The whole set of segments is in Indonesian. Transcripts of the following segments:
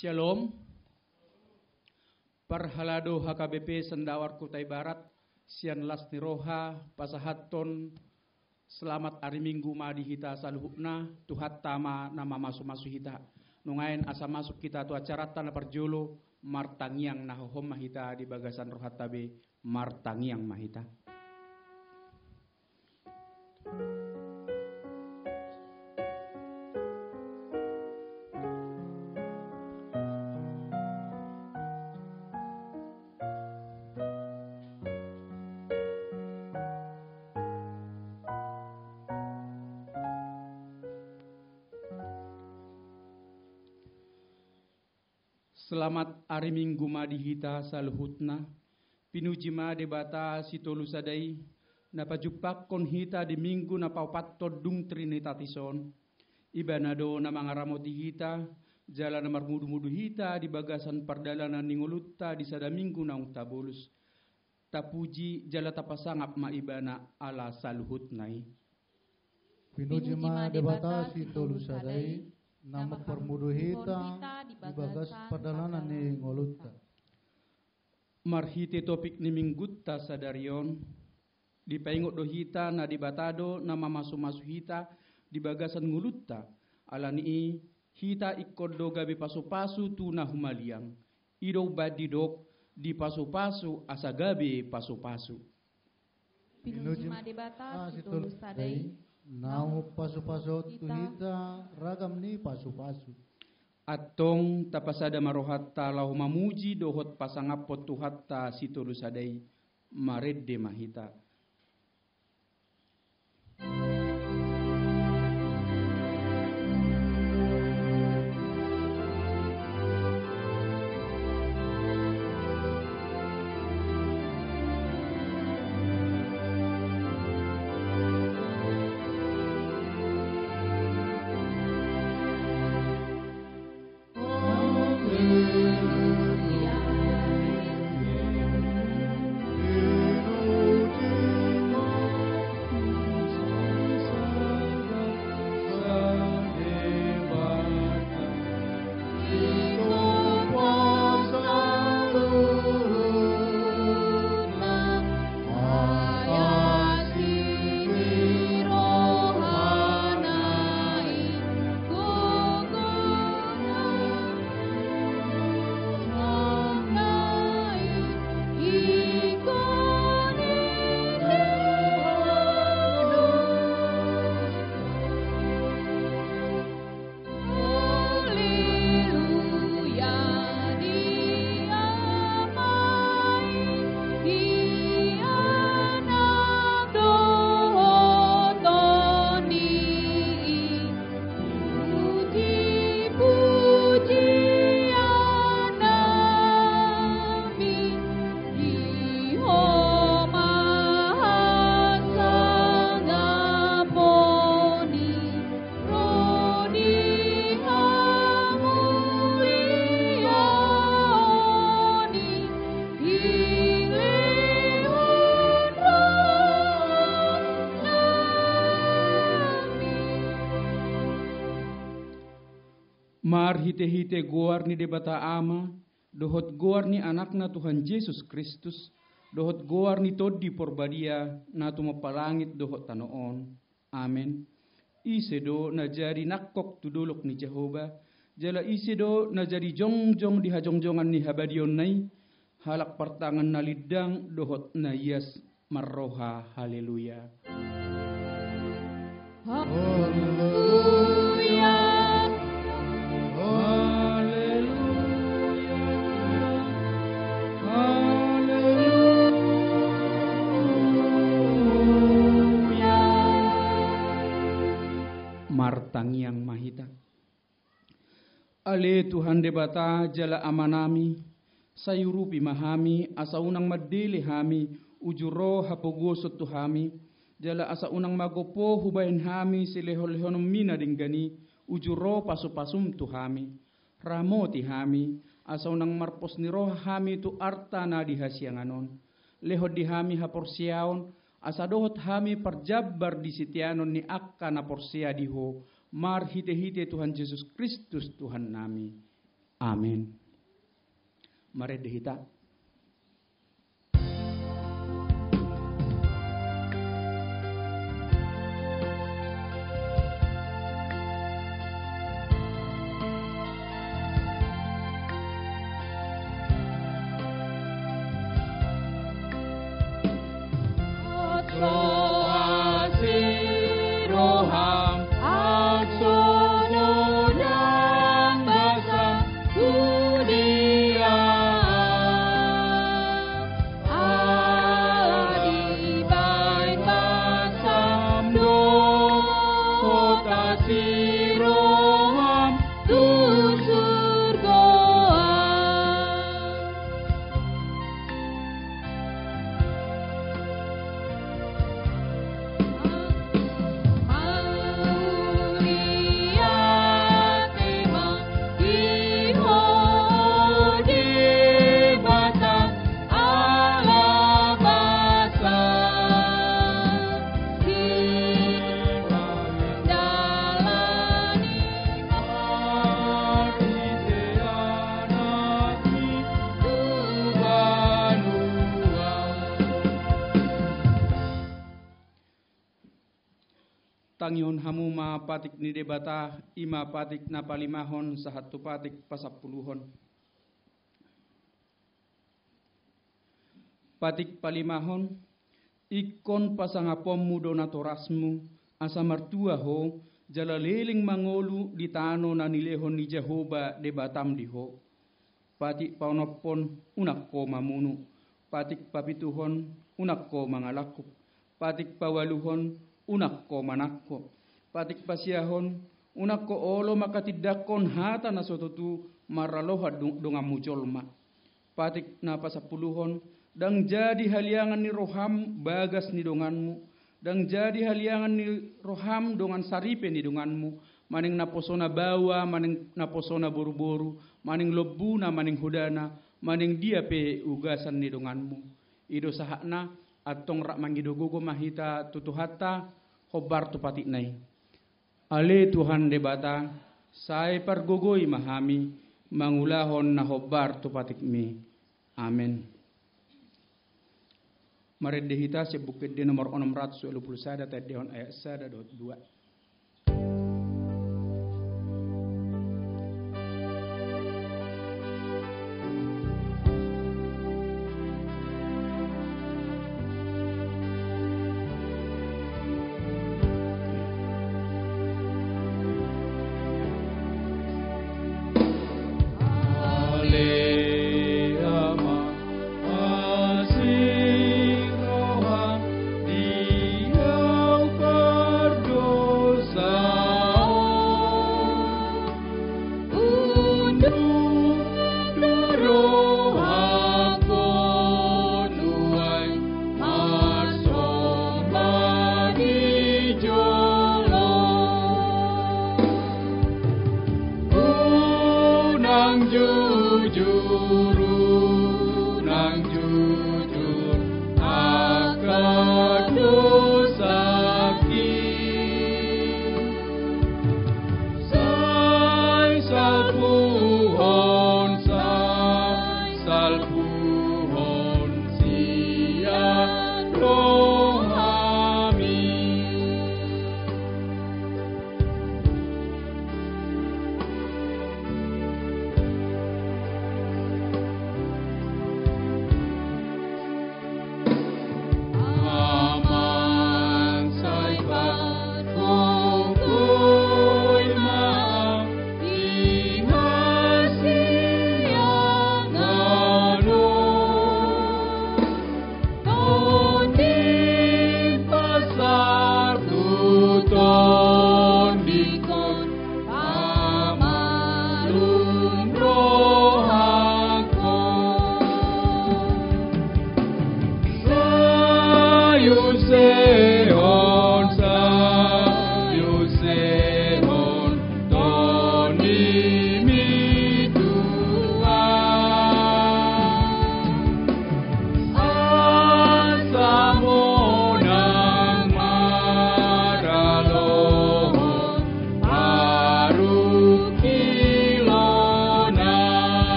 Shalom. Parhalado HKBP Sendawar Kutai Barat, Sian Lasni Roha, Pasahaton, selamat hari Minggu madi hita saluhukna, tuhat tama nama masuk hita. Nungain asa masuk kita tu acara tanah perjolo, martangiang nahohom mahita di bagasan rohat tabe, martangiang mahita. Selamat hari Minggu madi hita saluhutna, pinujima debata sitolu sadai, napajupak kon hita di minggu napaupato dung trinitatisson, ibanado na mga ramoti hita, jala na marmudu-mudu hita di bagasan pardalanan ningulutta di sada minggu naung tabulus, tapuji jala tapasangap maibana ala saluhutnai. Pinujima debata sitolu sadai, nama permudu hita di bagas perdalanan ni ngolutta. Marhite topik ni minggutta sadarion, di paingot do hita na di batado nama masu-masu hita di bagasan ngulutta. Alani hita ikodo gabi pasu-pasu tuna humaliang, ido badidok di pasu-pasu asa gabi pasu-pasu. Pinujima debata sitolu sadai, nau pasu-pasu tu hita ragam ni pasu-pasu. Atong tapasada marohat talau mamuji dohot pasangapot tuhatta sitolu sadai maredde mahita. Mar hite-hite goar ni debata ama, dohot goar ni anakna Tuhan Yesus Kristus, dohot goar ni todi porbadia, na tumapalangit dohot tanoon. Amen. Isedo na jari nakok tudulok ni Jehovah, jala isedo na jari jongjong di hajongjongan ni habadion nai, halak partangan na lidang dohot na yes marroha. Haleluya. Haleluya. Martangiang mahita. Ale Tuhan debata jala amanami, sayurupi mahami, asa unang madili hami, ujuro hapogosot tuhami, jala asa unang magopo hubayin hami, silehol-lehonom mina dinggani, ujuro pasu-pasum tuhami, ramoti hami, asa unang marpos ni roh hami tu arta na dihasyanganon, lehod di hami haporsiaon, asa dohot hami parjabar di sitianon ni akka na porsia diho, mar hite-hite Tuhan Yesus Kristus Tuhan nami. Amin. Mari dihita. Tangion hamu ma patik ni debata ima patik na palimahon sahatu patik pasapuluhon. Patik palimahon ikon pasangapom mudo na torasmu asa martua ho jala leling mangolu di tano na nilehon ni Jehovah debatam diho. Patik paunopon unakko mamunu. Patik papituhon unakko mangalakuk. Patik pawaluhon unakko manakko. Patik pasiahon unakko olo makatidakon hata na sotutu maraloha donga mujolma. Patik na pasapuluhon dang jadi haliangan ni roham bagas ni donganmu. Dang jadi haliangan ni roham dongan saripe ni donganmu. Maning naposona bawa, maning naposona boru-boru, maning lobuna, maning hudana, maning dia pe ugasan ni donganmu. Ido sahakna atong rak mangidogogo mahita tutuhata hobar tu patik nai. Ale Tuhan debata, sai pargogoi mahami, mangulahon na hobar tu patik mi. Amin. Mari dihita sebukit di nomor 621 tadehon ayat 1.2. Perdona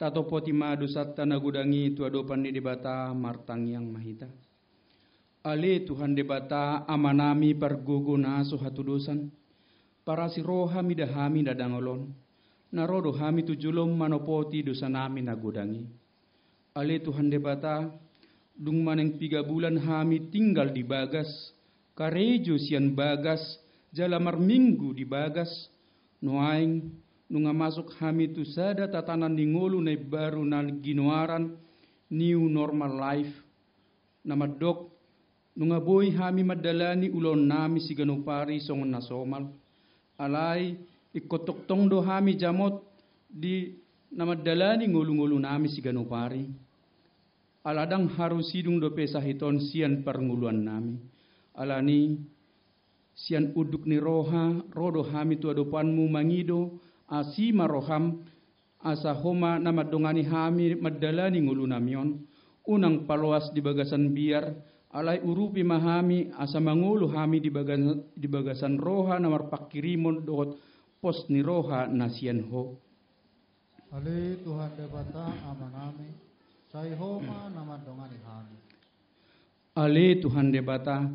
tato poti madu satta nagudangi tu adopan di debata martang yang mahita. Ale Tuhan debata amanami pargogo naso hatudosan, para si roha midahami dadangolon, narodo hami tujulom manopoti dosa nami nagudangi. Ale Tuhan debata, dung maneng 3 bulan hami tinggal di bagas, karejo sian bagas, jalamar minggu di bagas, noaing nunga masuk hami tu sada tatanan di ngolu na baru na ginuaran new normal life, nama dok nunga boy hami madalani ulon nami si ganupari songon nasomal, alay ikotok tong do hami jamot di nama dalani ngulu-ngulu nami si ganupari. Aladang harus sidung do pesahiton sian pernguluan nami. Alani sian uduk ni roha, rodo hami tu adopanmu mangido, asima roham, asa homa nama dongani hami madalani ngulu namion, unang paloas di bagasan biar, alay urupi mahami asa mangulu hami di bagasan roha namar pakirimon dohot pos ni roha nasian ho. Ale Tuhan debata amanami, sai homa nama dongani hami. Ale Tuhan debata,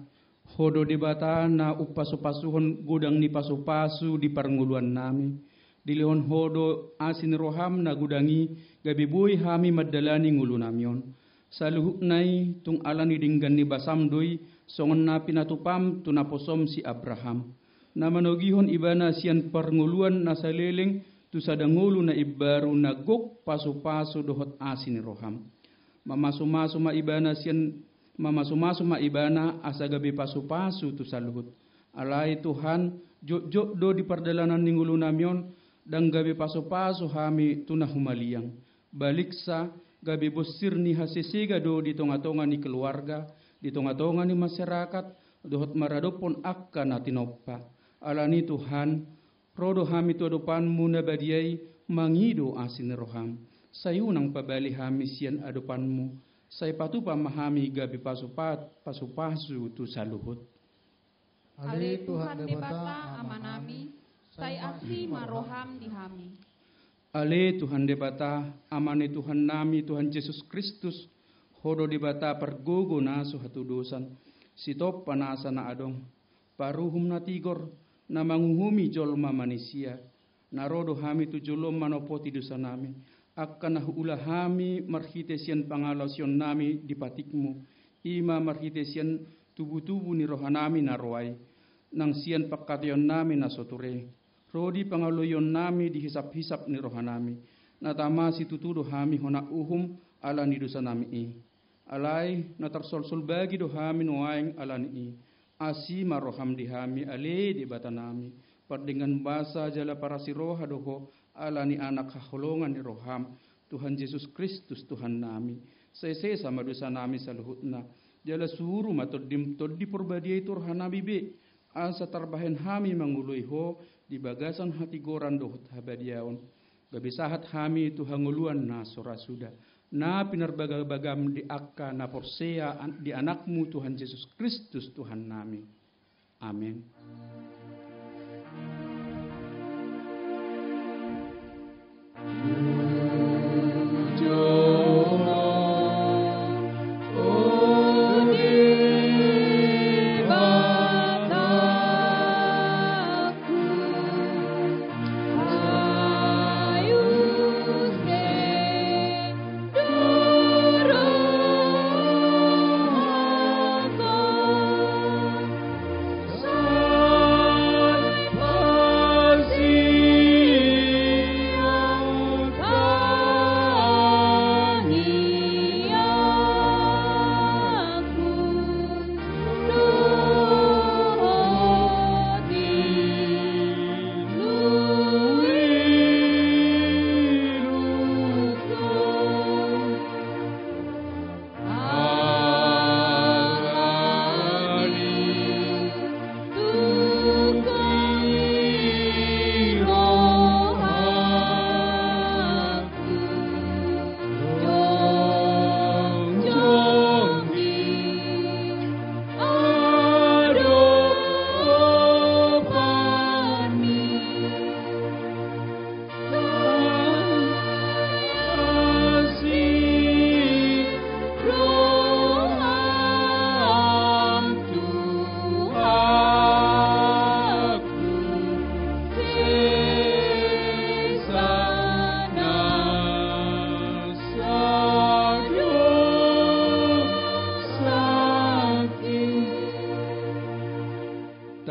hodo debata na upasu-pasuhon gudang ni pasu-pasu di parnguluan nami. Dilihon hodo asin roham na gudangi gabi buhay hami madalani ngulu namion. Saluhuk nai tung alani dinggan ni basamdoy songon na pinatupam tunaposom si Abraham. Na manogihon ibana sian parnguluan na saleleng tu sadangulu na ibaru na gok pasu-pasu dohot asin roham. Mamasu-masu ma ibana sian mamasu-masu ma ibana asa gabi pasu-pasu tu saluhut. Alay Tuhan jok-jok do di pardalanan ningulu namion dan gabi pasu-pasu hami tunah humaliang. Baliksa gabi bosir ni hasisiga do di tonga-tonga ni keluarga, di tonga-tonga ni masyarakat, dohot maradopon akka na tinoppa. Alani Tuhan, rodo hami tu adopanmu na badiay mangido asin roham. Sayunang pabali hami sian adopanmu, say patupa mahami gabi pasu-pasu tu saluhut. Ale Tuhan debata amanami, say asi maroham di hami. Ale Tuhan debata amane Tuhan nami Tuhan Yesus Kristus, hodo debata pergogo naso hatudosan, sitop panasa na adong, paruhum na tigor, na manguhumi jolma manusia, narodo hami tu jolom manopoti dosa nami, akan hula hami marhitesian pangalasion nami di patikmu, ima marhitesian tubuh-tubuh ni rohanami narwai, nang sian pakation nami nasoture, rodi pangaloyon nami dihisap-hisap ni rohanami, natama si tutudo hami hona uhum ala ni dosa nami i, alay natarsol-sol bagi do hami nuaing ala ni i, asi maroham dihami ale di bata nami perdengan basa jala para si roha doho ala ni anak haholongan ni roham Tuhan Yesus Kristus Tuhan nami sese sama dosa nami saluhutna jala suruh matod di perbadiai turhan nabi be asa tarbahen hami mangului ho di bagasan hati goran dohot habadiaon gabi sahat hami Tuhan nguluan na sorasuda na pinarbagam di akka na porsea di anakmu Tuhan Yesus Kristus Tuhan nami. Amin.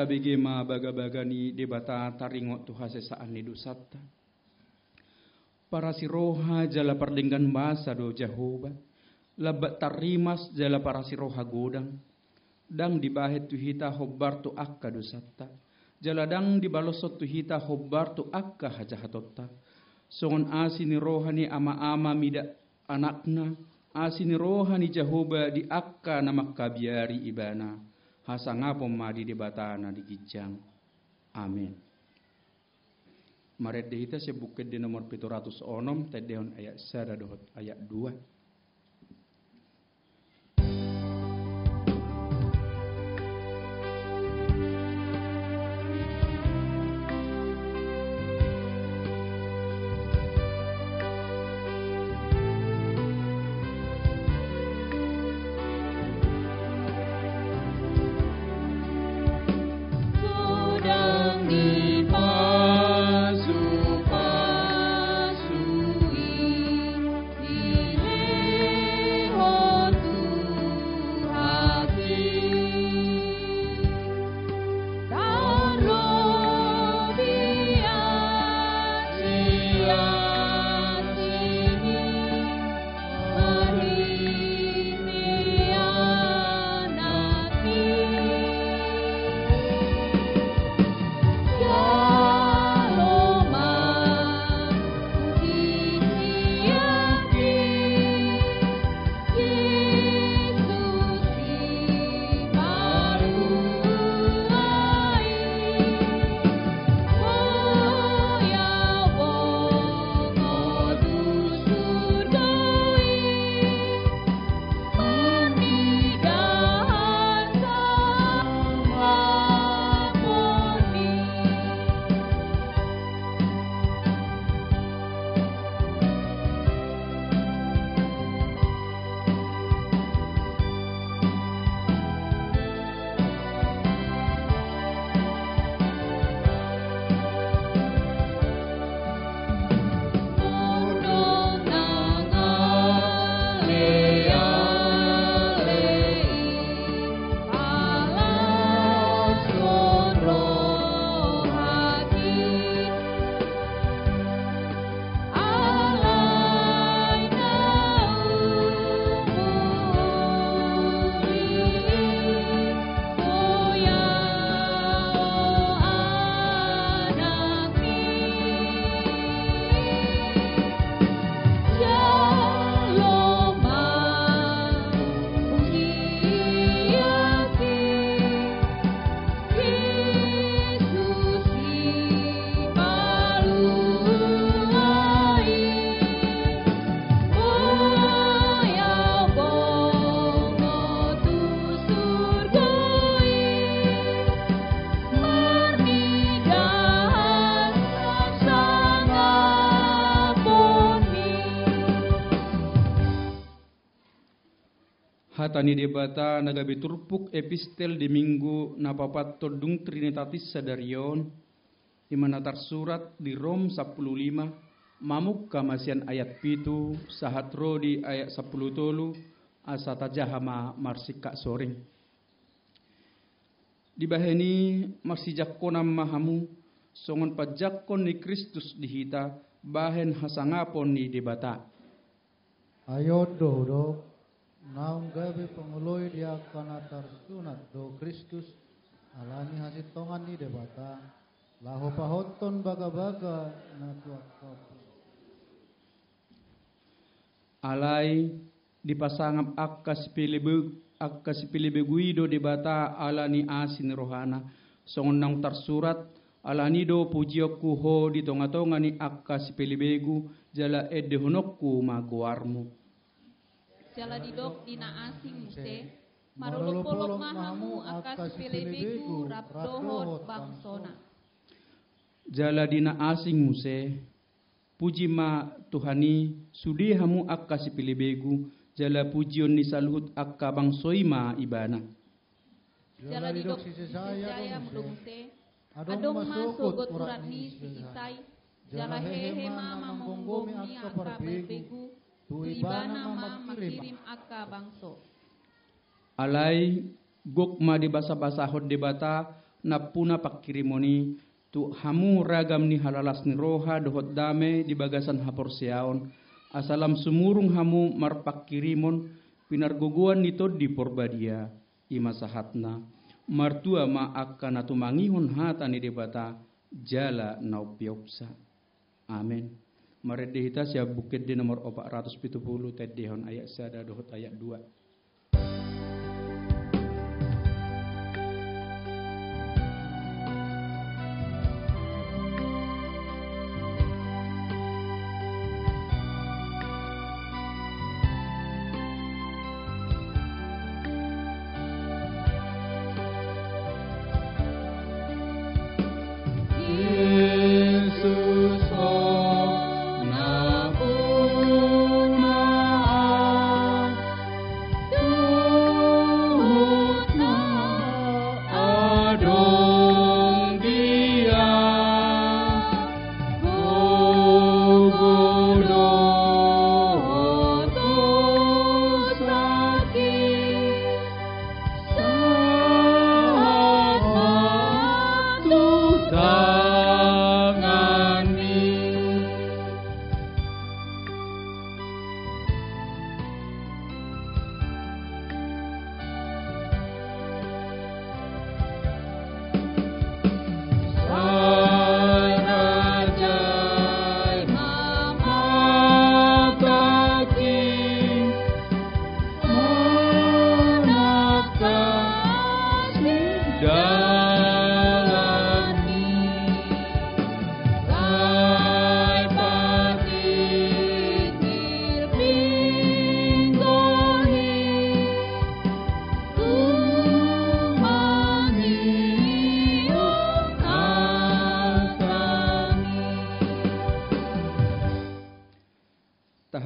KBG ma baga-baga ni debata taringot tu hasesaan ni dusata. Para siroha jala perdenggan basa do Jehovah. Labat tarimas jala para siroha godang. Dang dibahet tu hita hobbar tu akka dusata. Jala dang dibalosot tu hita hobbar tu akka hajahatotta. Songon asini rohani ama-ama mida anakna. Asini rohani Jehovah di akka na makabiari ibana. Hasangapom madi debatana di gijang. Amin. Maret dehita sebukit di nomor 706 tedehon ayat 1 dohot ayat 2. Hatani debata nagabe turpuk epistel di minggu napapat todung Trinitatis sadarion imana tersurat di Rom 15 mamuk kamasian ayat pitu sahatro di ayat 10 tolu asata jahama marsika soring dibaheni marsijakkonam mahamu songon pajakkon ni Kristus dihita bahen hasangapon ni debata ayo do naung gabe penguloy dia kana tarsunat do Kristus alani hasit tongan ni debata laho pahoton baga-baga na tuak alai dipasangap akka sipilebe guido debata alani asin rohana songon nang tarsurat alani do pujiokku ho di tonga-tonga ni akka sipilebegu jala edehonokku maguarmu jala didok dina asing muse maruluk-puluk mahamu akas pilebegu rabdohot bangsona jala dina asing muse puji ma Tuhani sudi hamu akka sipilebegu jala pujion ni saluhut akka bangsoi ma ibana jala didok sisaya mudungse adong masugot urat ni si Isai jala hehe ma mambonggomi akka pilebegu ibana ma makirim akka bangso alai gok ma di basa-basahot debata napuna pakirimoni tu hamu ragam ni halalas ni roha dohot dame di bagasan haporsiaon asalam sumurung hamu marpakirimon pinarguguan nito di porbadia ima sahatna martua ma akan atu mangihon hata ni debata jala naupiopsa. Amin. Maredehita siya bukit di nomor 470 tedehon ayat sada dohot ayat 2.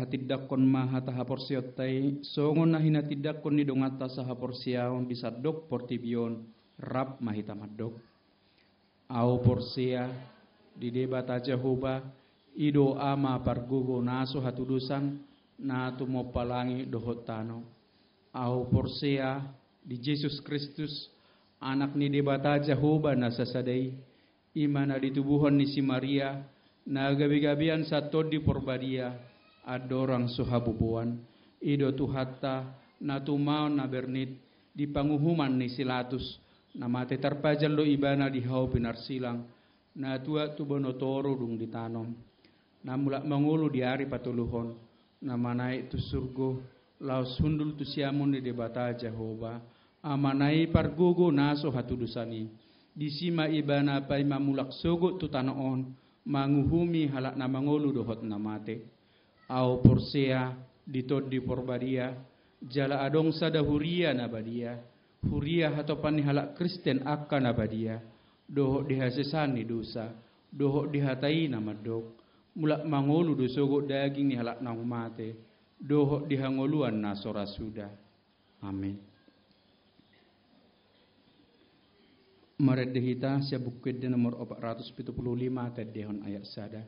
Tidakon maha taha porsiotai songon na hina tidakon ni dongata saha porsiaon bisa dok portibion rap mahita madok au porsia di debata Jehovah ido ama pargugo naso hatudusan na tumo palangi dohotano au porsia di Yesus Kristus anak ni debata Jehovah na sasadai imana di tubuhon ni si Maria na gabi-gabian sato di porbadia adorang suhabubuan ido tuhata na tumao na bernit di panguhuman ni silatus na mate tarpajal lo ibana di hau pinarsilang na tua tubonotoro dung ditanom na mulak mangulu di ari patuluhon na manai tu surgo laos hundul tu siamun di debata Jehovah amanai pargugo naso hatudusani di sima ibana pai mamulak sogo tu tanoon manguhumi halak na mangulu dohot na mate au porsia ditod di porbadia jala adong sada huria na badia huria hatopan ni halak Kristen akan na badia dohok dihasesani dosa dohok dihatai na madok mulak mangolu dosogo daging ni halak na umate dohok dihangoluan na sorasuda. Amin. Maredehita siya bukid di nomor 475 tedehon ayat sada.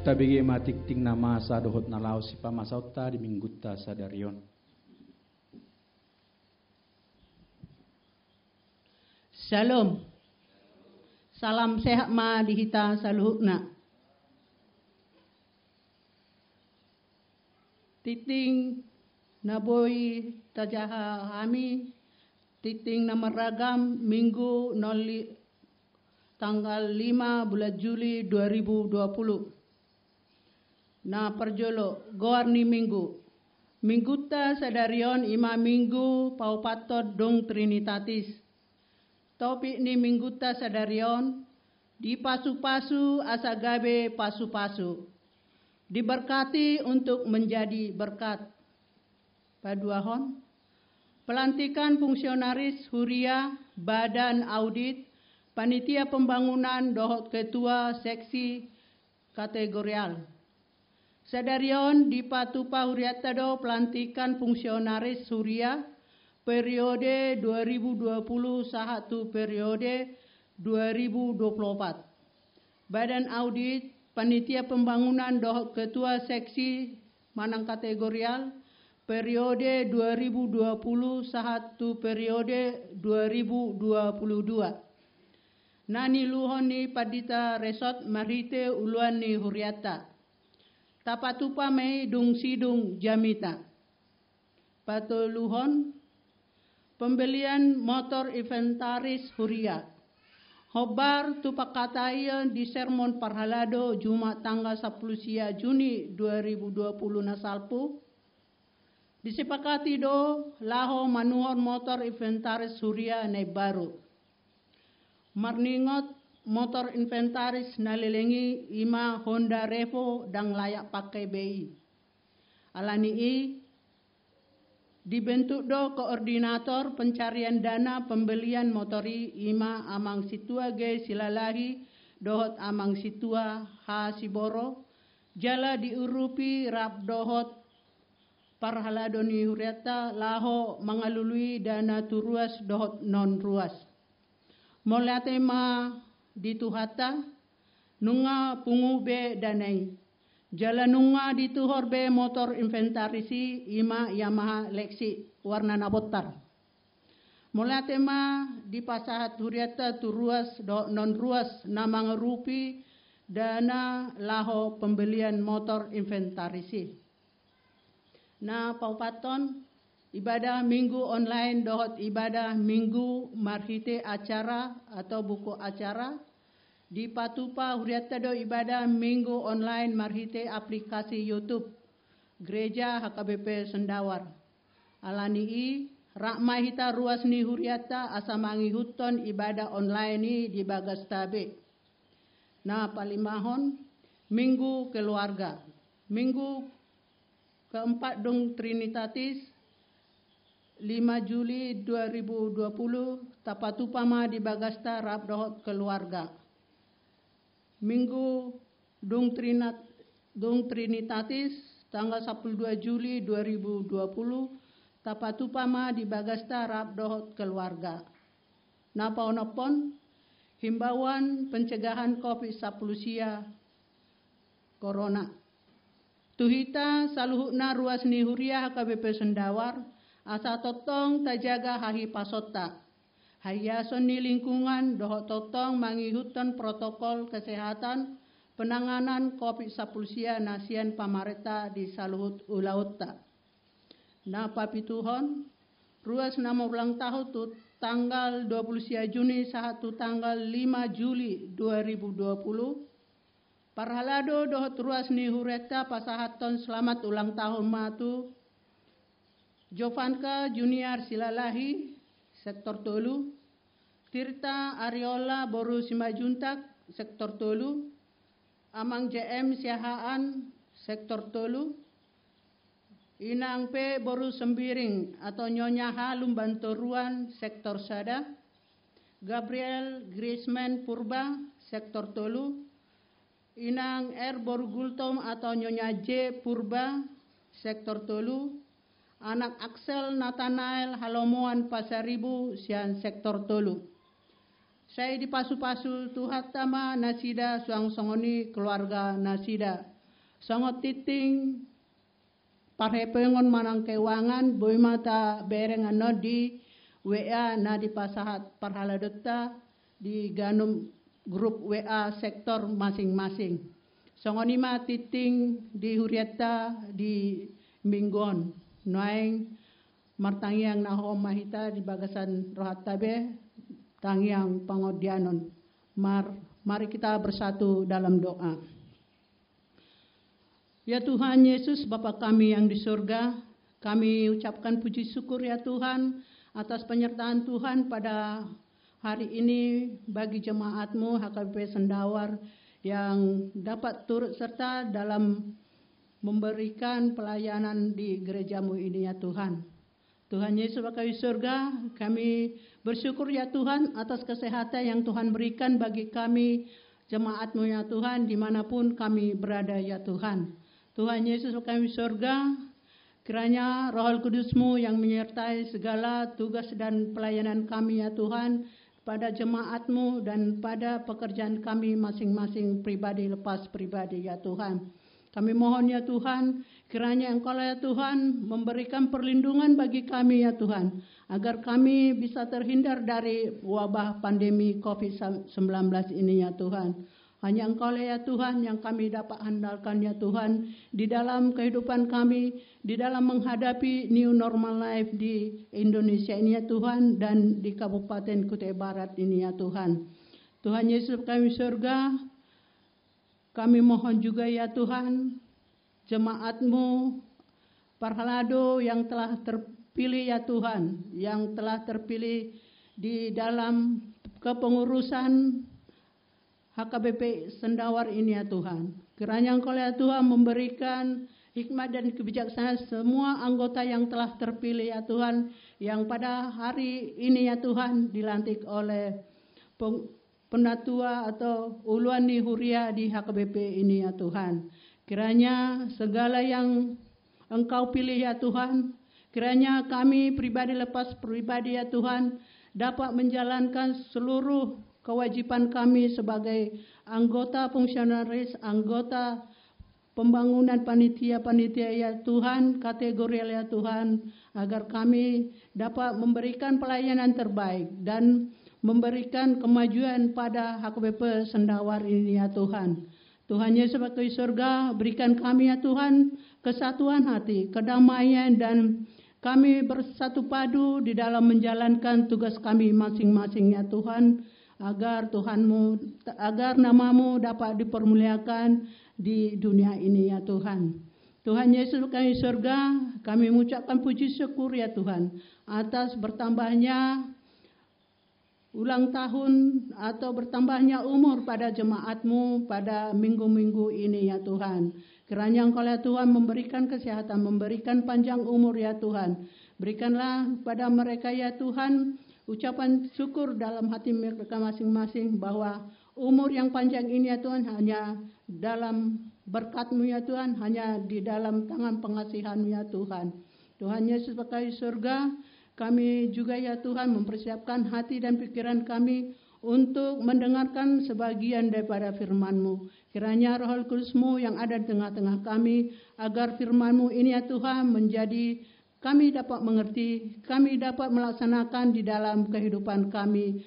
Tabigi matikting na masa dohot na lao si pamasauta di minggutta sa darion. Shalom. Salam sehat ma dihita saluhna. Titing naboy tajaha kami. Titing na maragam Minggu tanggal 5 bulan Juli 2020. Na perjolo goarni Minggu. Mingguta sadarion ima Minggu paupatot dong Trinitatis. Topik ni Mingguta sadarion di pasu-pasu asagabe pasu-pasu. Diberkati untuk menjadi berkat. Paduahon. Pelantikan fungsionaris Huria, Badan Audit, Panitia Pembangunan Dohot Ketua Seksi Kategorial. Sadarion di Patupa Huriatado pelantikan fungsionaris Huria periode 2020 sahatu periode 2024. Badan Audit, Panitia Pembangunan Dohot Ketua Seksi Manang Kategorial periode 2020 sahatu periode 2022. Nani luhoni padita resort marite uluan ni Huriata. Tapatupa mei dung sidung jamita. Patuluhon pembelian motor inventaris Huria. Hobar tupakatayan di sermon Parhalado Jumat tanggal 10 Juni 2020 nasalpu. Disepakati do laho manuhon motor inventaris Huria na baru. Marningot motor inventaris nalilengi ima Honda Revo dan layak pakai BI. Alani dibentuk do koordinator pencarian dana pembelian motori ima amang situa ge silalahi dohot amang situa ha siboro jala diurupi rap dohot Parhaladoni Huriata laho mengalului dana turuas dohot non ruas. Molatema dituhata nunga pungube danai. Jala nunga dituhorbe motor inventarisi ima Yamaha Lexi warna nabotar. Molatema di pasahat Huriata turuas do non ruas namang rupi dana laho pembelian motor inventarisi. Na paupaton ibadah minggu online dohot ibadah minggu marhite acara atau buku acara di Patupa Huriata do ibadah minggu online marhite aplikasi YouTube Gereja HKBP Sendawar. Alani rakmai hita ruas ni Huriata asamangi huton ibadah online ni di Bagastabe. Na palimahon minggu keluarga. Minggu keempat dong Trinitatis 5 Juli 2020 tapatupama di Bagasta rap dohot keluarga. Minggu dong Trinitatis tanggal 12 Juli 2020 tapatupama di Bagasta rap dohot keluarga. Napaonopon himbauan pencegahan COVID-19 Corona. Tuhita saluhukna ruas ni Huria HKBP Sendawar asa totong tajaga hahi pasota. Hayason ni lingkungan dohot totong mangihutan protokol kesehatan penanganan COVID-19 nasian pamareta di saluhut ulautta. Na papituhon ruas nama ulang tahun tu tanggal 20 Juni sahatu tanggal 5 Juli 2020. Parhalado dohot ruas ni Huriata pasahaton selamat ulang tahun matu Jovanka Junior Silalahi sektor Tolu, Tirta Ariola Boru Simajuntak sektor Tolu, Amang JM Siahaan sektor Tolu, Inang P Boru Sembiring atau Nyonya Halum Bantoruan sektor Sada, Gabriel Griezmann Purba sektor Tolu, Inang R Borgultom atau Nyonya J Purba sektor Tolu, anak Axel Nathanael Halomoan Pasaribu sian sektor Tolu. Saya di pasu-pasu tuhatama nasida suang songoni keluarga nasida. Songot titing parhepengon manang kewangan boy mata bereng anodi WA na di pasahat parhaladota di ganum grup WA sektor masing-masing. Songonima titing di huriata di Minggon, noeng martangiang naho mahita di bagasan rohat tabe, tangiang pangodianon. Mari kita bersatu dalam doa. Ya Tuhan Yesus, Bapa kami yang di surga, kami ucapkan puji syukur ya Tuhan atas penyertaan Tuhan pada hari ini bagi jemaat-Mu HKBP Sendawar yang dapat turut serta dalam memberikan pelayanan di gereja-Mu ini ya Tuhan. Tuhan Yesus Bapa di surga, kami bersyukur ya Tuhan atas kesehatan yang Tuhan berikan bagi kami jemaat-Mu ya Tuhan dimanapun kami berada ya Tuhan. Tuhan Yesus Bapa di surga, kiranya Roh Kudus-Mu yang menyertai segala tugas dan pelayanan kami ya Tuhan pada jemaat-Mu dan pada pekerjaan kami masing-masing pribadi lepas pribadi ya Tuhan. Kami mohon ya Tuhan, kiranya Engkau ya Tuhan memberikan perlindungan bagi kami ya Tuhan, agar kami bisa terhindar dari wabah pandemi COVID-19 ini ya Tuhan. Hanya Engkau ya Tuhan yang kami dapat andalkan ya Tuhan di dalam kehidupan kami, di dalam menghadapi new normal life di Indonesia ini ya Tuhan dan di Kabupaten Kutai Barat ini ya Tuhan. Tuhan Yesus kami surga, kami mohon juga ya Tuhan, jemaat-Mu Parhalado yang telah terpilih ya Tuhan, yang telah terpilih di dalam kepengurusan HKBP Sendawar ini ya Tuhan. Kiranya Engkau ya Tuhan memberikan hikmat dan kebijaksanaan semua anggota yang telah terpilih ya Tuhan, yang pada hari ini ya Tuhan dilantik oleh Penatua atau Uluan Huria di HKBP ini ya Tuhan. Kiranya segala yang Engkau pilih ya Tuhan, kiranya kami pribadi lepas pribadi ya Tuhan dapat menjalankan seluruh kewajiban kami sebagai anggota fungsionaris, anggota pembangunan panitia-panitia ya Tuhan, kategori ya Tuhan, agar kami dapat memberikan pelayanan terbaik dan memberikan kemajuan pada HKBP Sendawar ini ya Tuhan. Tuhan Yesus Bapa di surga, berikan kami ya Tuhan kesatuan hati, kedamaian dan kami bersatu padu di dalam menjalankan tugas kami masing-masing ya Tuhan, agar agar nama-Mu dapat dipermuliakan di dunia ini ya Tuhan. Tuhan Yesus Bapa di surga, kami mengucapkan puji syukur ya Tuhan atas bertambahnya ulang tahun atau bertambahnya umur pada jemaat-Mu pada minggu-minggu ini ya Tuhan. Kiranya Engkau ya Tuhan memberikan kesehatan, memberikan panjang umur ya Tuhan. Berikanlah pada mereka ya Tuhan ucapan syukur dalam hati mereka masing-masing bahwa umur yang panjang ini ya Tuhan hanya dalam berkat-Mu ya Tuhan, hanya di dalam tangan pengasihan-Mu ya Tuhan. Tuhan Yesus Bapa di surga, kami juga ya Tuhan mempersiapkan hati dan pikiran kami untuk mendengarkan sebagian daripada firman-Mu. Kiranya Roh Kudus-Mu yang ada di tengah-tengah kami, agar firman-Mu ini ya Tuhan menjadi kami dapat mengerti, kami dapat melaksanakan di dalam kehidupan kami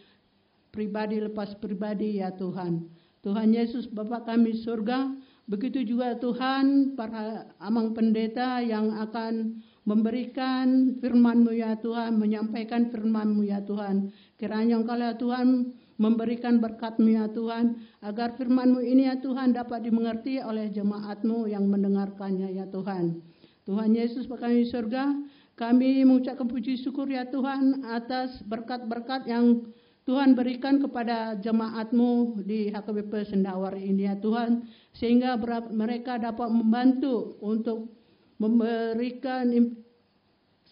pribadi lepas pribadi ya Tuhan. Tuhan Yesus Bapa kami surga, begitu juga Tuhan para amang pendeta yang akan memberikan firman-Mu ya Tuhan, menyampaikan firman-Mu ya Tuhan. Kiranya Engkau ya Tuhan memberikan berkat-Mu ya Tuhan, agar firman-Mu ini ya Tuhan dapat dimengerti oleh jemaat-Mu yang mendengarkannya ya Tuhan. Tuhan Yesus Bapa kami di surga, kami mengucapkan puji syukur ya Tuhan atas berkat-berkat yang Tuhan berikan kepada jemaat-Mu di HKBP Sendawar ini ya Tuhan, sehingga mereka dapat membantu untuk memberikan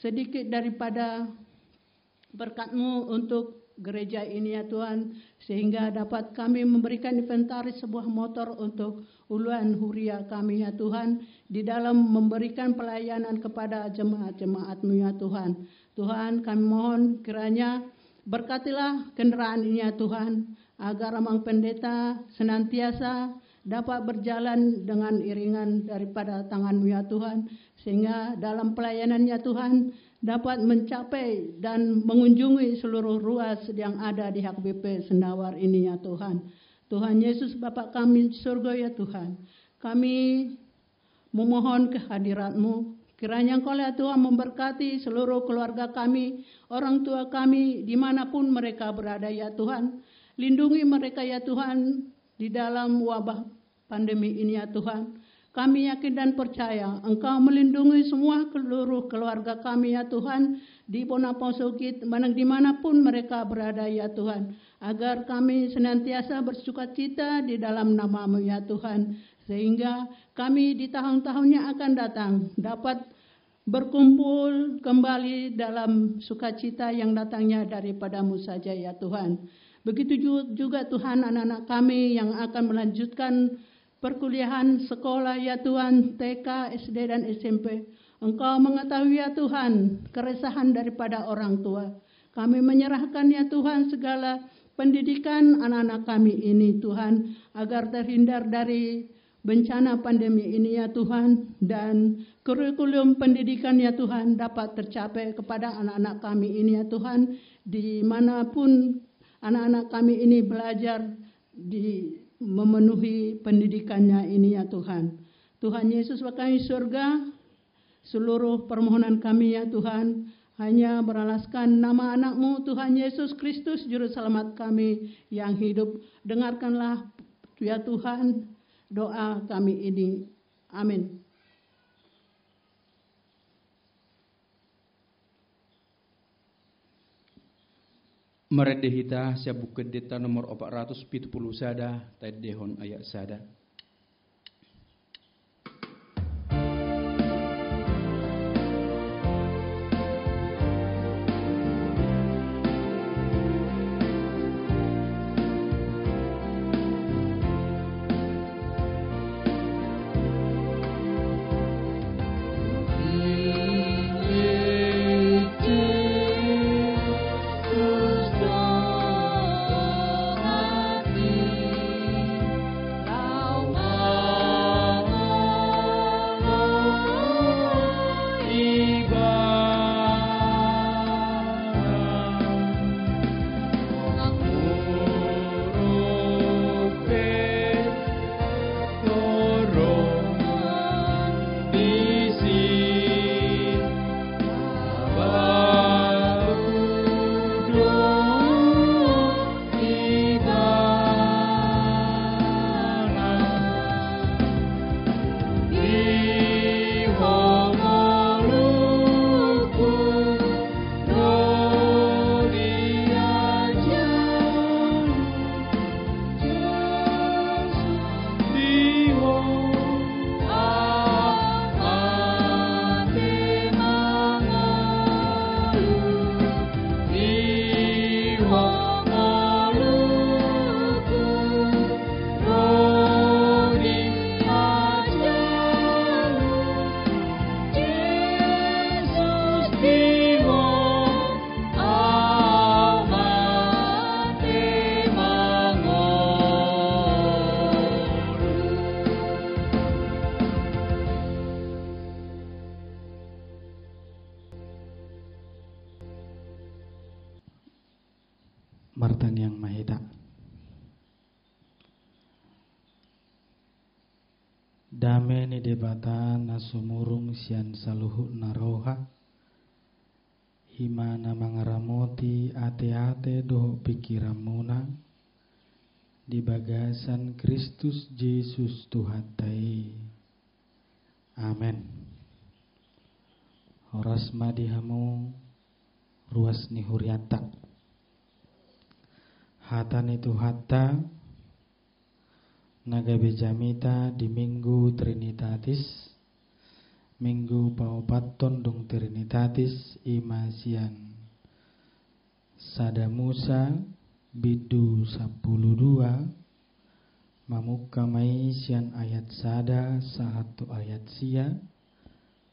sedikit daripada berkat-Mu untuk gereja ini ya Tuhan, sehingga dapat kami memberikan inventaris sebuah motor untuk Uluan Huria kami ya Tuhan, di dalam memberikan pelayanan kepada jemaat-jemaat-Mu ya Tuhan. Tuhan, kami mohon kiranya berkatilah kendaraan ini ya Tuhan, agar amang pendeta senantiasa dapat berjalan dengan iringan daripada tangan-Mu ya Tuhan. sehingga dalam pelayanannya Tuhan dapat mencapai dan mengunjungi seluruh ruas yang ada di HKBP Sendawar ini ya Tuhan. Tuhan Yesus Bapa kami di surga ya Tuhan, kami memohon kehadirat-Mu. Kiranya Engkau ya Tuhan memberkati seluruh keluarga kami, orang tua kami dimanapun mereka berada ya Tuhan. Lindungi mereka ya Tuhan di dalam wabah pandemi ini ya Tuhan. Kami yakin dan percaya Engkau melindungi semua seluruh keluarga kami ya Tuhan di Bonaposokit, dimanapun mereka berada ya Tuhan. Agar kami senantiasa bersukacita di dalam nama-Mu ya Tuhan. Sehingga kami di tahun-tahun yang akan datang dapat berkumpul kembali dalam sukacita yang datangnya daripada-Mu saja ya Tuhan. Begitu juga Tuhan anak-anak kami yang akan melanjutkan perkuliahan sekolah ya Tuhan, TK, SD dan SMP. Engkau mengetahui ya Tuhan keresahan daripada orang tua. Kami menyerahkan ya Tuhan segala pendidikan anak-anak kami ini Tuhan, agar terhindar dari bencana pandemi ini ya Tuhan, dan kurikulum pendidikan ya Tuhan dapat tercapai kepada anak-anak kami ini ya Tuhan, dimanapun anak-anak kami ini belajar memenuhi pendidikannya ini ya Tuhan. Tuhan Yesus Bapa di surga, seluruh permohonan kami ya Tuhan hanya beralaskan nama anak-Mu Tuhan Yesus Kristus Juru Selamat kami yang hidup. Dengarkanlah ya Tuhan doa kami ini. Amin. Meredehita siabu kedeta nomor 470 sada, tadehon ayat sada. Martan yang mahita. Dame ni debata nasumurung sian saluhu naroha. Himana mangaramoti ate-ate doh pikiramuna. Di bagasan Kristus Yesus Tuhan tai. Amen. Horas madihamu ruas ni hurianta. Hatan itu hatta nagabe jamita di minggu Trinitatis, minggu paupaton dong Trinitatis imasian sada Musa bidu 12 mamuka maisian ayat sada satu ayat sia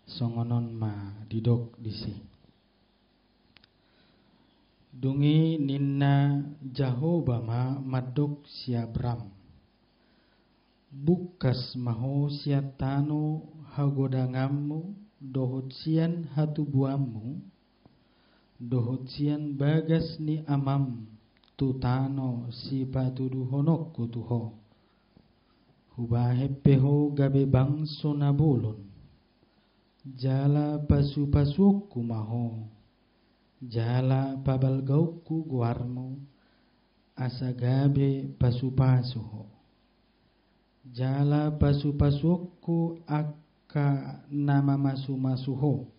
songonon ma didok disi. Dungi ninna Jahobama madok siabram. Bukas maho siatano hagodangamu dohot sian hatu buamu, dohot sian bagas ni amam, tutano si patudu honok kutuho. Hubaheppeho gabe bangso nabulon, jala pasu-pasukku maho, jala pabalgaukku guarmo, asa gabe pasu-pasuho. Jala pasu-pasukku akka nama masu-masuho,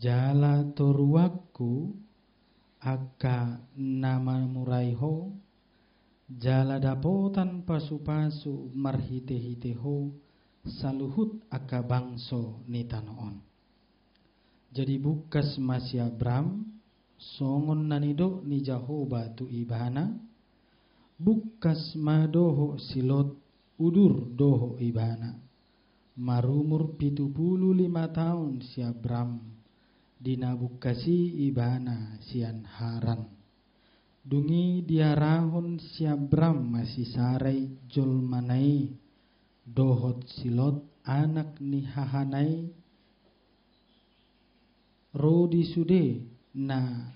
jala toruakku akka nama muraiho, jala dapotan pasu-pasu marhite-hiteho, saluhut akka bangso ni tanoon. Jadi bukas masya Abram, songon nanido ni Jahoba tu ibana, bukas madoho silot udur doho ibana. Marumur 75 tahun si Abram, dina bukasi ibana sian haran. Dungi diarahon si Abram masih sarai jol manai, dohot silot anak ni hahanai, rodi sude na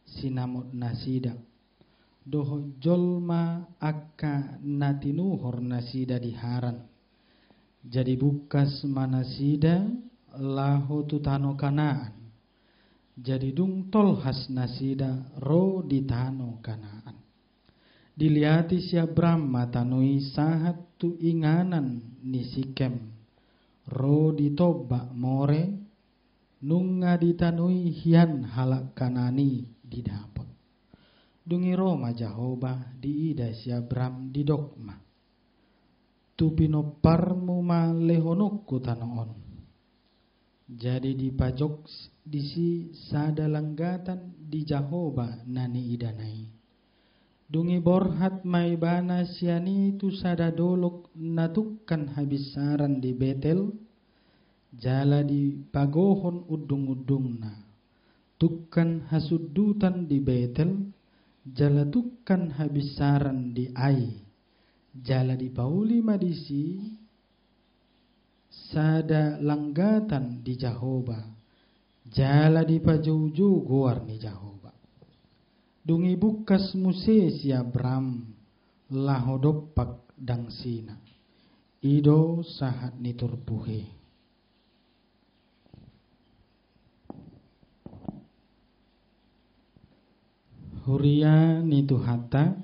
sinamot nasida, dohot jolma akka natinuhor nasida diharan. Jadi bukas manasida laho tutano Kanaan, jadi dung tolhas nasida ro di tano Kanaan. Diliati si Abram matanui sahat tu inganan ni Sikem, ro di Toba more, nunga ditanui hian halak Kanani didapot. Dungi Roma Jahoba di ida si Abram di Dokma, tupino parmu ma lehonokku tanoon. Jadi di pajok disi sada langgatan di Jahoba nani idanai. Dungi borhat maibana siani tu sada dolok natukkan habis saran di Betel, jala di pagohon udung-udungna, tukkan hasudutan di Betel, jala tukkan habis saran di Ai, jala di pauli madisi sada langgatan di Jahoba, jala di pajauju goar ni Jahoba. Dungi bukas muse si Abram lahodopak dangsina, ido sahat ni turpuhe. Huria ni tuhata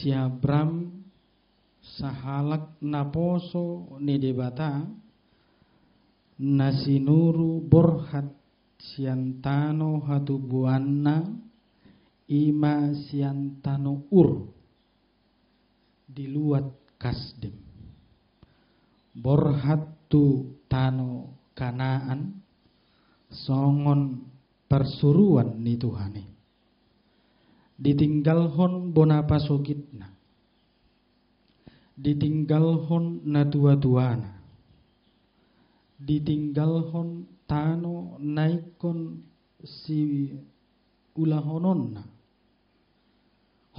si Abram sahalak naposo ni debata nasinuru borhat siantano hatubuanna ima siantano ur diluat kasdim borhat tu tano Kanaan songon persuruan ni Tuhane ditinggalhon bonapasogitna, ditinggalhon na tua-tuana, ditinggalhon tano naikon si ulahononna,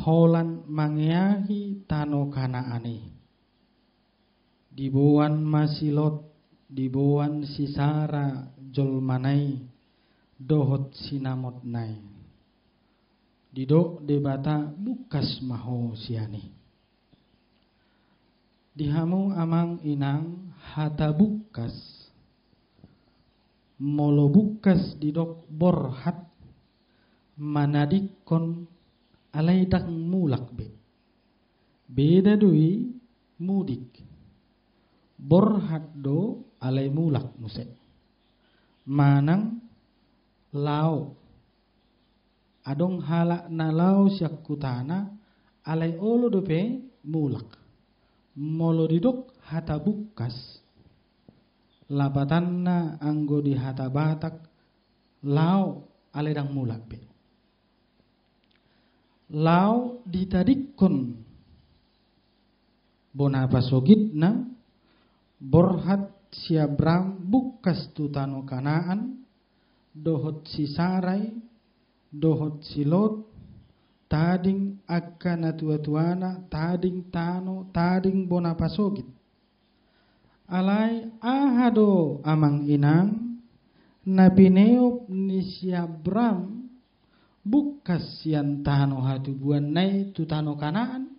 holan mangiahi tano Kanaane, dibuan masilot, dibuan sisara jolmanai, dohot sinamot nai, didok debata bukas maho siani. Dihamu amang inang hata bukas, molo bukas didok borhat manadikon alaidak mulak be. Beda dui mudik. Borhat do alai mulak muse. Manang lao. Adong halak na lao siak kutana alai olo dope mulak. Molo didok hata bukas. Labatanna anggo di hata batak lao aledang mulak be. Lao ditadikon bonapasogitna borhat si Abram bukas tutano Kanaan dohot si Sarai dohot si Lot tading akka natua-tuana tading tano tading bonapasogit alai ahado amang inang nabineop ni si Abram bukas sian tano hatubuan nai tu tano Kanaan.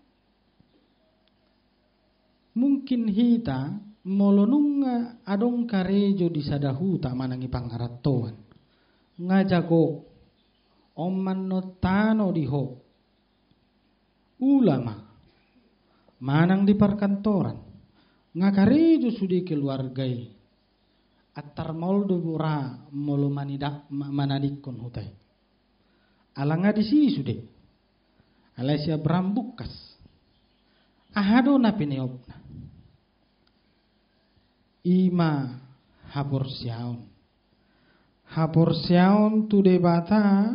Mungkin hita molonunga adong karejo di sadahu tak manangi pangaratoan ngajago oman no tano diho ulama manang di perkantoran ngakarejo sudi keluargai atar moldo bura molo manidak manadikon hutai alanga di sini sude alasia berambukas ahado napineopna ima hapor siaon tu debata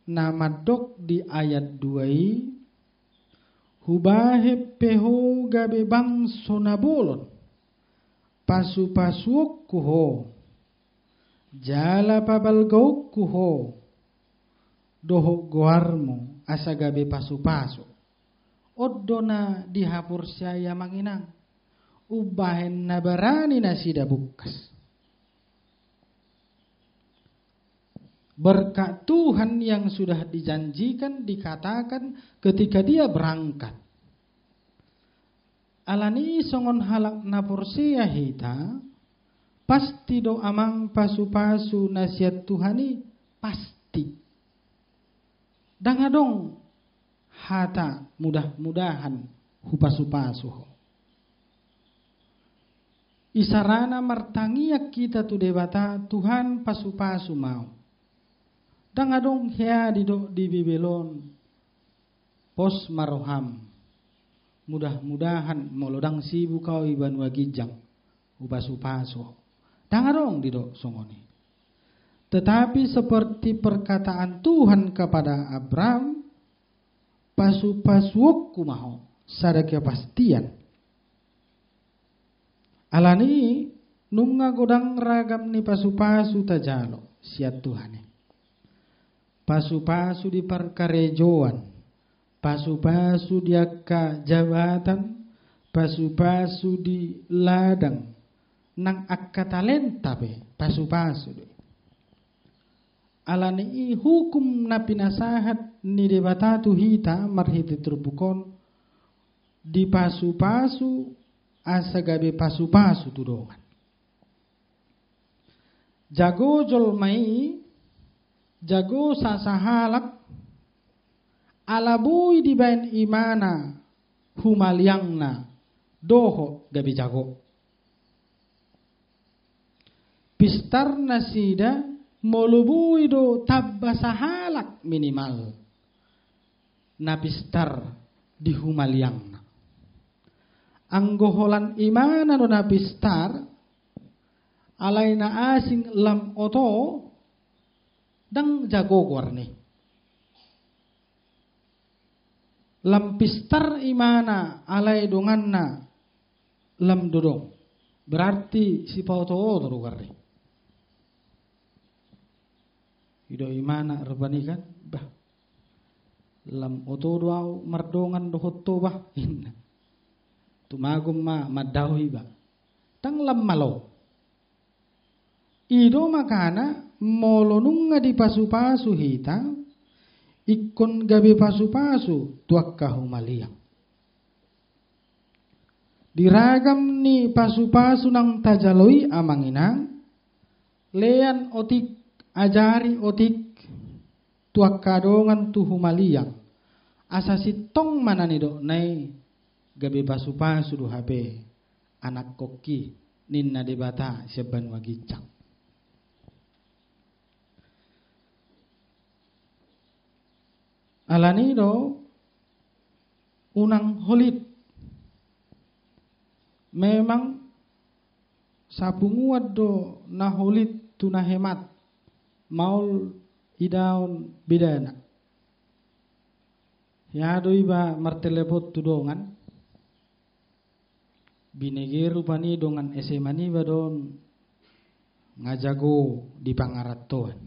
nama dok di ayat 2 hubahe peho gabe bang sonabolon pasu-pasuok kuho jala pabalgauk kuho doho goarmo asa gabe pasu-pasu oddona di hapor siaya manginang ubahen nabarani nasida bukas. Berkat Tuhan yang sudah dijanjikan dikatakan ketika dia berangkat. Alani songon halak naporsia hita pasti do amang pasu-pasu nasihat Tuhani pasti. Dangadong hata mudah-mudahan hupasu-pasu. Isarana martangiak kita tu debata Tuhan pasu-pasu mau. Dangadong hea di bibelon pos maroham. Mudah-mudahan molodang sibu kau iban wagijang upasu-pasu. Dangadong didok songoni. Tetapi seperti perkataan Tuhan kepada Abram, pasu-pasuokku maho sada kepastian. Alani nunga godang ragam ni pasu-pasu tajalo siat Tuhane. Pasu-pasu di perkarejoan, pasu-pasu di akka jabatan, pasu-pasu di ladang, nang akka talenta be pasu-pasu de. Alani hukum na pinasahat ni debatatu hita marhiti terbukon di pasu-pasu asa gabe pasu-pasu tudongan. Jago jolmai, jago sasahalak, alabui di bain imana humaliangna doho gabe jago. Pistar nasida molubui do tabbasahalak minimal. Na pistar di humaliangna. Anggoholan imana do napistar alay na asing lam oto dang jago warni lampistar imana alay dongan na lam dodong berarti si pauto oto warni ido imana rubani kan bah lam oto doaw mardongan dohotto bah inna tumagum madawi ba tang lam malo ido makana molonung nga di pasu-pasu hita ikon gabi pasu-pasu tuak kahumaliang diragam ni pasu-pasu nang tajaloi amanginang lean otik ajari otik tuak kadongan tuhumaliang asa sitong mananido nai gabi pasu-pasu du habe anak koki ninna debata seban wagicang. Alanido unang holit memang sabunguad do na holit tu na hemat maul idaun bidana yado iba martelepot tudongan binegeru pani dongan SMA ni badon ngajago di pangaratoan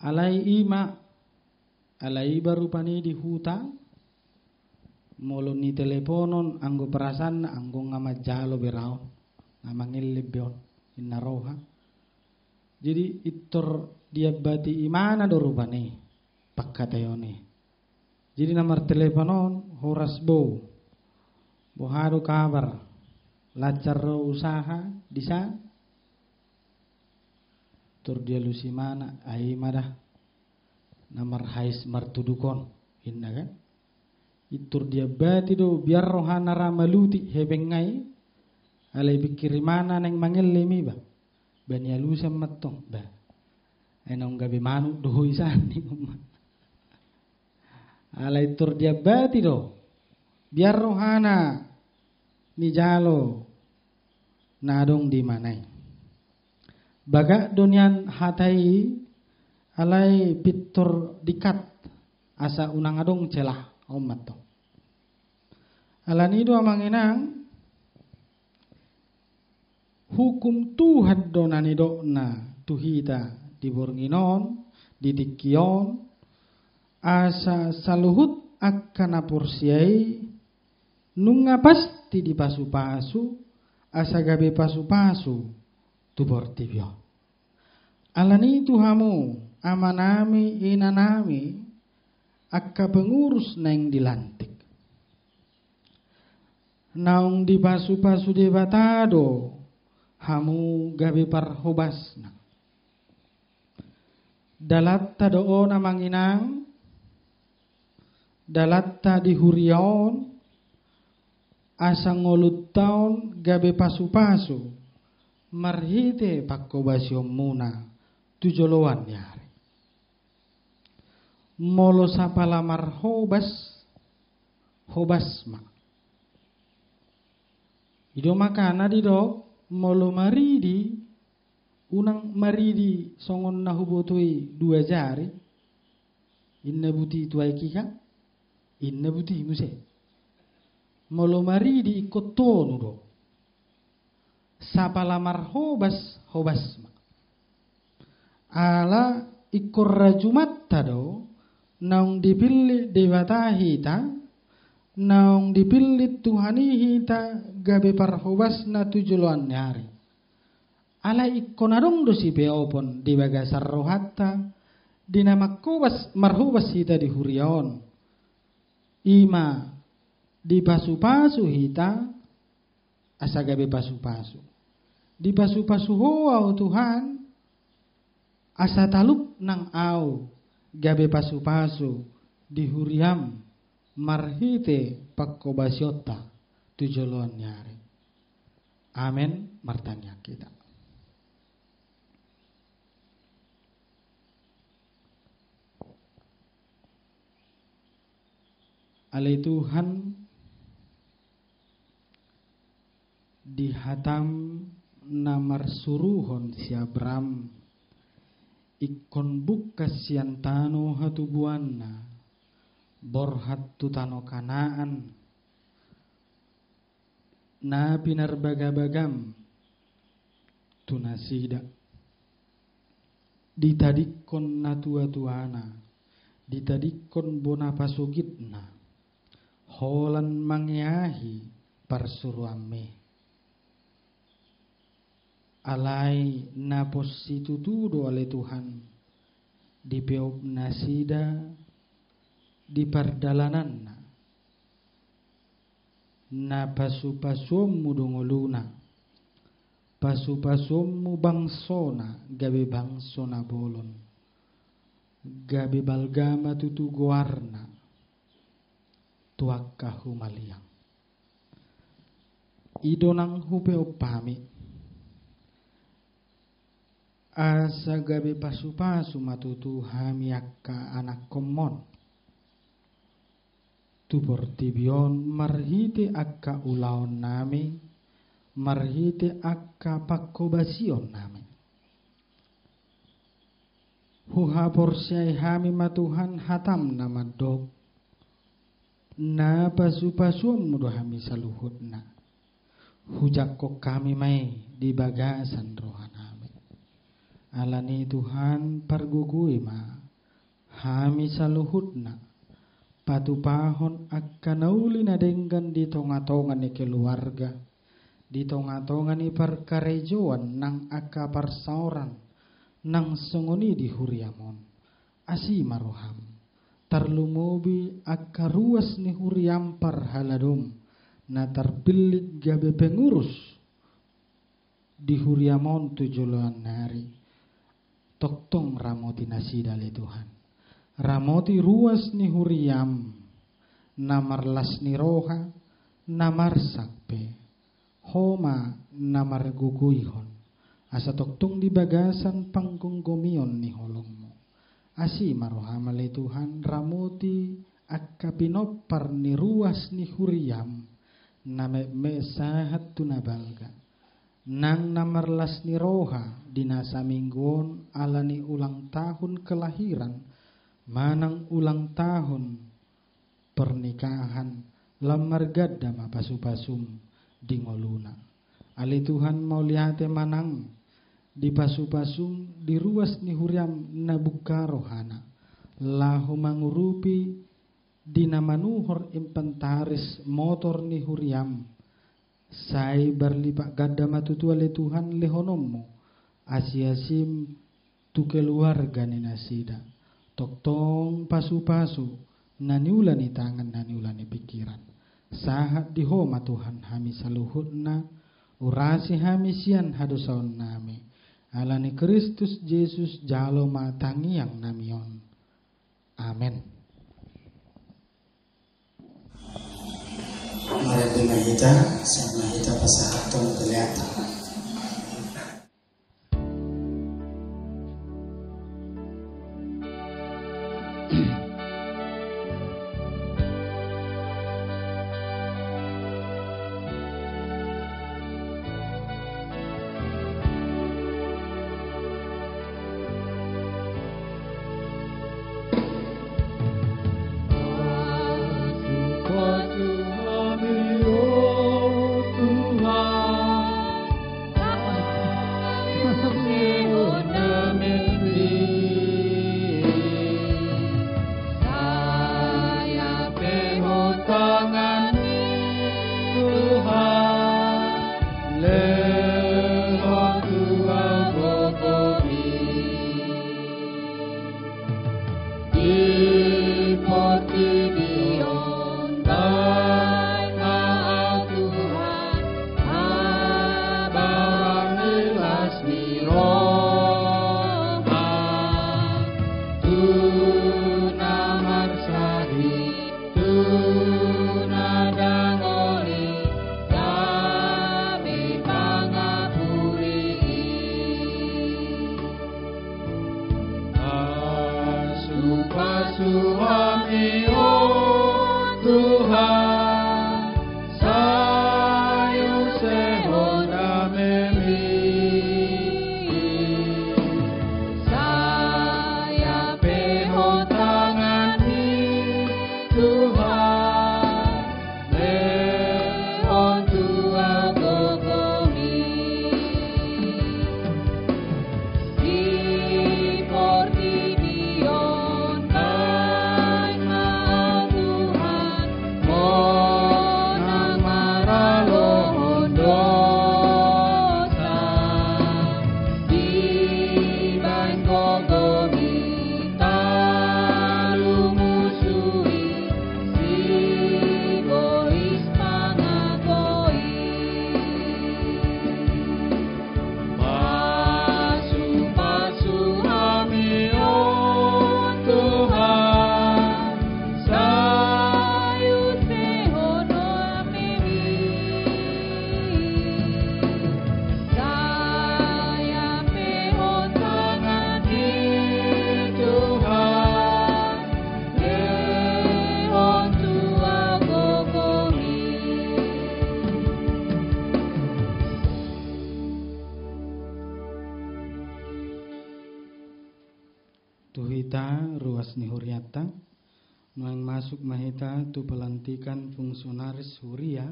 alai ima alai baru pani di huta molo ni teleponon anggo perasaan anggo ngamajalo beraon ngamangilib yon inaroha. Jadi itor dia bati imana do rupane pakkatayone. Jadi nomor teleponon horas bo bohado kabar lacar usaha disa tur dia lusi mana ai madah nomor hais martudukon inna kan itur dia bati do biar rohana ramaluti hebengai alai bikirimana neng mangellemi ba bania lusa matong ba enong gabe manu do isani alai tur dia bati do biar rohana ni jalo nadong di manai baga dunian hatai alai pitur dikat asa unang adong celah omat to alani do amanginang hukum Tuhan donani dona tuhita dibornginon didikion asa saluhut akan apursiai nunga pasti dipasu-pasu asa gabe pasu-pasu tubor tibyo alani tuhamu amanami inanami akka pengurus neng dilantik naung dipasu-pasu debatado hamu gabe parhobasna dalatta doon amanginang dalatta dihurion asa ngolut taon gabe pasu-pasu marhite pakkobasyon muna tujoloan yari molo sapalamar hobasma ido makana dido molo maridi unang maridi songon nahubotoi 2 jari inna buti tuai kika inna buti muse molo maridi ikut tonu do sapalamar hobasma ala ikor rajumat tado naung dipilih dewatahita naung dipilih Tuhanihita gabe parhobasna tujuluan nyari ala ikonadong do si beopon di bagasar rohatta dinamakobas marhubas hita di hurion ima di pasu-pasu hita asa gabe pasu-pasu di pasu-pasu hoa Tuhan asa taluk nang au gabe pasu-pasu di huriam marhite pakkobasyota tujoloan nyari amen martanya kita alai Tuhan dihatam namar suruhon si Abram ikon bukas siantano hatubuanna borhat tutano kanaan na pinarbagabagam tunasida ditadikon na tua-tuana ditadikon bona pasugitna holan mangyahi parsuruame alai na positutudo oleh Tuhan di peop nasida di pardalanan na pasu-pasummu dongoluna pasu-pasummu bangsona gabe bangsona bolon gabe balgama tutugoarna tuakka humaliang idonang hupe opami asa gabe pasu-pasu matutu hamiakka anak komon tubor tibion marhite akka ulaon nami marhite akka pakkobasion nami huha porsyai hami matuhan hatam nama dog na pasu-pasum mudo hami saluhutna hujak kok kami mai di bagasan rohanami alani Tuhan pargugui ma hami saluhutna patupahon akkanauli na denggan di tonga-tonga ni keluarga, di tonga-tonga ni perkarejoan nang akka parsauran nang sengoni di huriamon asi maroham tarlumobi akka ruas ni huriam parhaladom na terpilih gabe pengurus di huriamon tujulan hari toktong ramoti nasida le Tuhan ramoti ruas ni huriam namarlas ni roha namar sakpe homa namar guguihon asa toktong di bagasan panggunggomion ni holongmo asi marohama le Tuhan ramoti akka pinopar ni ruas ni huriam name mesahat tunabalga nang namarlas ni roha dinasa mingguon alani ulang tahun kelahiran manang ulang tahun pernikahan lamar gadda mapasu-pasum di ngoluna ali Tuhan mau lihate manang di pasu-pasum di ruas ni huriam nabuka rohana lahu mangurupi di namanuhor inventaris motor ni huriam sai berlipak gadda matutua le Tuhan lehonommo asiasim tu keluarga ni nasida toktong pasu-pasu naniula ni tangan naniula ni pikiran sahat di homa Tuhan hami saluhutna urasi hami sian hadosaon nami alani Kristus Yesus jalo matangi yang namion amin. Mari dengan kita sama kita pasahatong kelihatan. Tuhita ruas ni huriata Melang masuk mahita tu pelantikan fungsionaris huria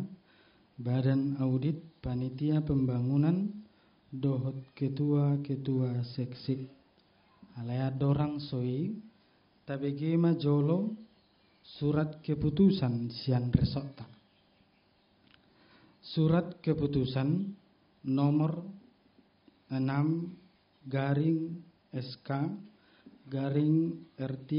Badan Audit Panitia Pembangunan Dohot ketua-ketua seksi Alaya dorang soi Tabegi majolo Surat keputusan sian resota. Surat keputusan nomor 6 garing SK garing R3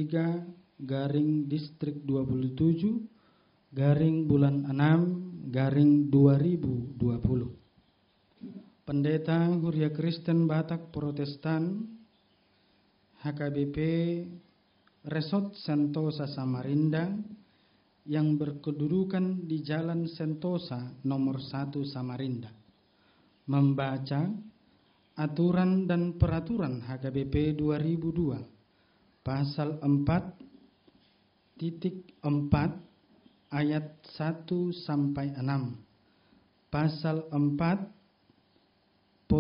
garing distrik 27 garing bulan 6 garing 2020. Pendeta Huria Kristen Batak Protestan HKBP Resort Sentosa Samarinda yang berkedudukan di Jalan Sentosa nomor 1 Samarinda membaca aturan dan peraturan HKBP 2002 pasal 4.4 ayat 1 sampai 6, pasal 4.5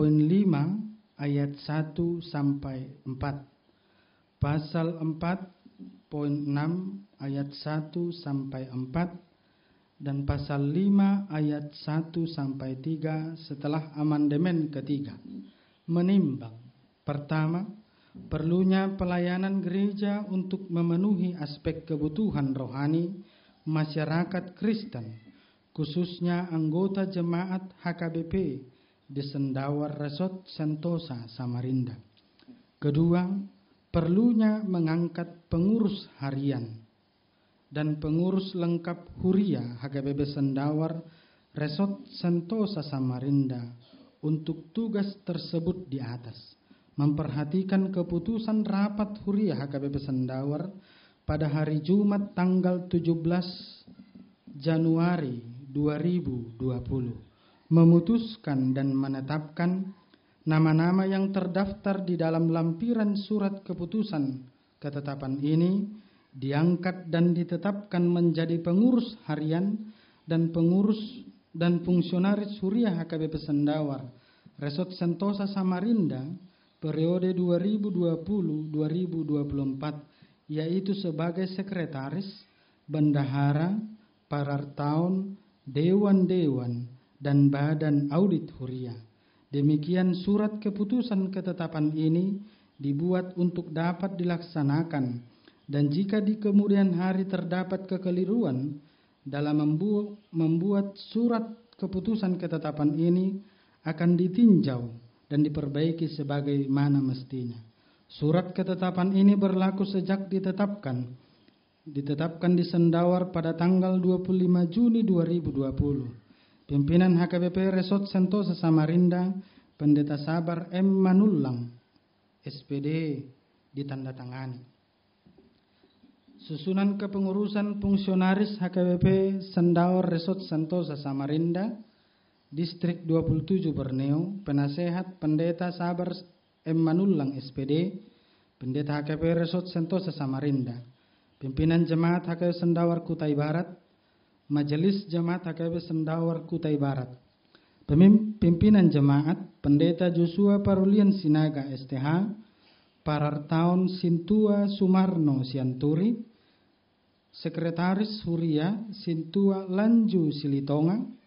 ayat 1 sampai 4, pasal 4.6 ayat 1 sampai 4, dan pasal 5 ayat 1 sampai 3 setelah amandemen ketiga. Menimbang, pertama, perlunya pelayanan gereja untuk memenuhi aspek kebutuhan rohani masyarakat Kristen, khususnya anggota jemaat HKBP di Sendawar Resort Sentosa Samarinda. Kedua, perlunya mengangkat pengurus harian dan pengurus lengkap Huria HKBP Sendawar Resort Sentosa Samarinda untuk tugas tersebut di atas, memperhatikan keputusan rapat Huria HKBP Sendawar pada hari Jumat tanggal 17 Januari 2020 memutuskan dan menetapkan nama-nama yang terdaftar di dalam lampiran surat keputusan ketetapan ini diangkat dan ditetapkan menjadi pengurus harian dan pengurus dan fungsionaris Huria HKBP Sendawar Resort Sentosa Samarinda periode 2020-2024, yaitu sebagai sekretaris, bendahara, parartaun, dewan-dewan, dan badan audit Huria. Demikian surat keputusan ketetapan ini dibuat untuk dapat dilaksanakan, dan jika di kemudian hari terdapat kekeliruan dalam membuat surat keputusan ketetapan ini, akan ditinjau dan diperbaiki sebagaimana mestinya. Surat ketetapan ini berlaku sejak ditetapkan di Sendawar pada tanggal 25 Juni 2020. Pimpinan HKBP Resort Sentosa Samarinda, Pendeta Sabar M. Manullang, SPD, ditandatangani. Susunan kepengurusan fungsionaris HKBP Sendawar Resort Sentosa Samarinda, Distrik 27 Borneo, Penasehat Pendeta Sabar M. Manullang SPD, Pendeta HKBP Resort Sentosa Samarinda, Pimpinan Jemaat HKBP Sendawar Kutai Barat, Majelis Jemaat HKBP Sendawar Kutai Barat, Pimpinan Jemaat Pendeta Joshua Parulian Sinaga STH, Parartaun Sintua Sumarno Sianturi, Sekretaris Huria Sintua Lanju Silitonga,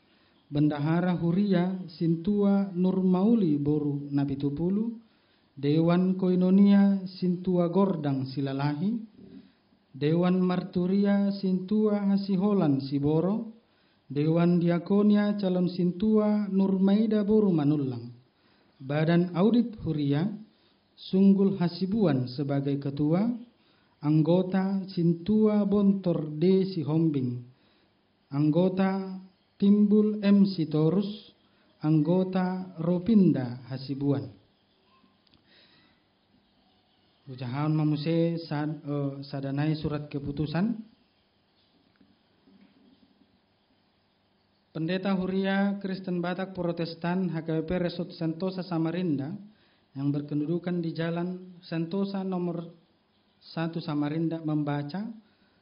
Bendahara Huria Sintua Nurmauli Boru Napitupulu, Dewan Koinonia Sintua Gordang Silalahi, Dewan Marturia Sintua Hasiholan Siboro, Dewan Diakonia Calon Sintua Nurmaida Boru Manullang, Badan Audit Huria Sunggul Hasibuan sebagai Ketua, Anggota Sintua Bontor D. Sihombing, Anggota Timbul M. Sitorus, Anggota Ropinda Hasibuan. Ucahaon mamuse sadanai surat keputusan. Pendeta Huria Kristen Batak Protestan HKBP Resort Sentosa Samarinda yang berkedudukan di Jalan Sentosa nomor 1 Samarinda membaca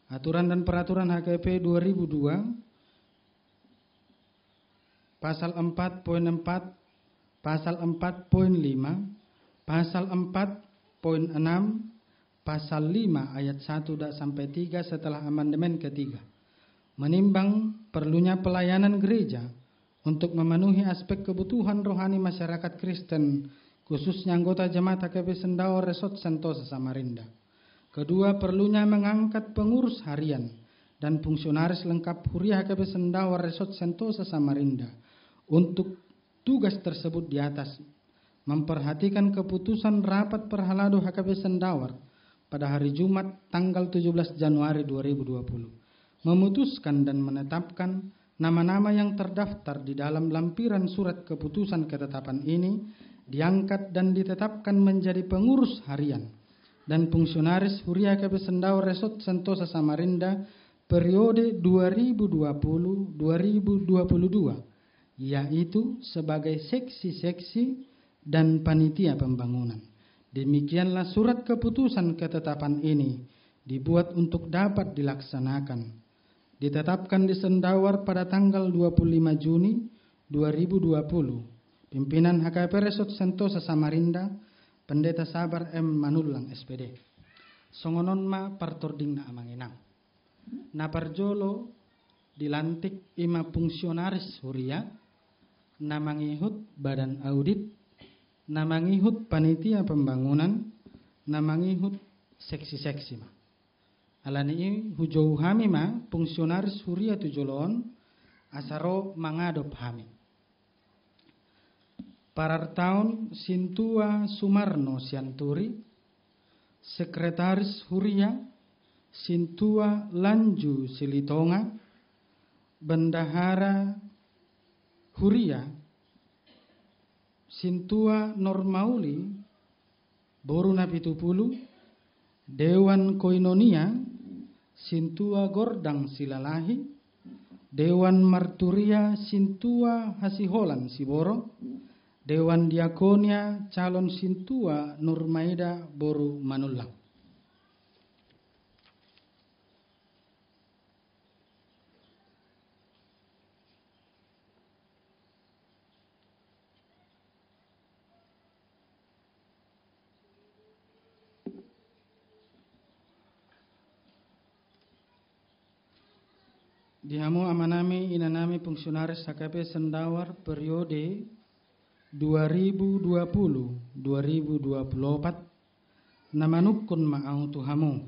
aturan dan peraturan HKBP 2002 pasal 4.4, pasal 4.5, pasal 4.6, pasal 5 ayat 1 sampai 3 setelah amandemen ketiga. Menimbang perlunya pelayanan gereja untuk memenuhi aspek kebutuhan rohani masyarakat Kristen, khususnya anggota jemaat HKBP Sendawar Resort Sentosa Samarinda. Kedua, perlunya mengangkat pengurus harian dan fungsionaris lengkap Huria HKP Sendawar Resort Sentosa Samarinda untuk tugas tersebut di atas memperhatikan keputusan rapat Perhalado HKP Sendawar pada hari Jumat tanggal 17 Januari 2020 memutuskan dan menetapkan nama-nama yang terdaftar di dalam lampiran surat keputusan ketetapan ini diangkat dan ditetapkan menjadi pengurus harian dan fungsionaris Huria HKP Sendawar Resort Sentosa Samarinda periode 2020-2022, yaitu sebagai seksi-seksi dan panitia pembangunan. Demikianlah surat keputusan ketetapan ini dibuat untuk dapat dilaksanakan. Ditetapkan di Sendawar pada tanggal 25 Juni 2020. Pimpinan HKP Resort Sentosa Samarinda, Pendeta Sabar M. Manulang SPD. Songonon ma partording na amanginang. Naparjolo dilantik 5 fungsionaris Huria, namangihut badan audit, namangihut panitia pembangunan, namangihut seksi-seksi ma. Alani hujau hami ma fungsionaris Huria tujolon asaro mangadop hami. Parartaun Sintua Sumarno Sianturi, Sekretaris Huria Sintua Lanju Silitonga, Bendahara Huria Sintua Normauli Boruna Pitupulu, Dewan Koinonia Sintua Gordang Silalahi, Dewan Marturia Sintua Hasiholan Siboro, Dewan Diakonia Calon Sintua Nurmaida Boru Manulang. Dihamu amanami inanami fungsionaris HKP Sendawar periode 2020-2024 namanukun ma'au tuhamu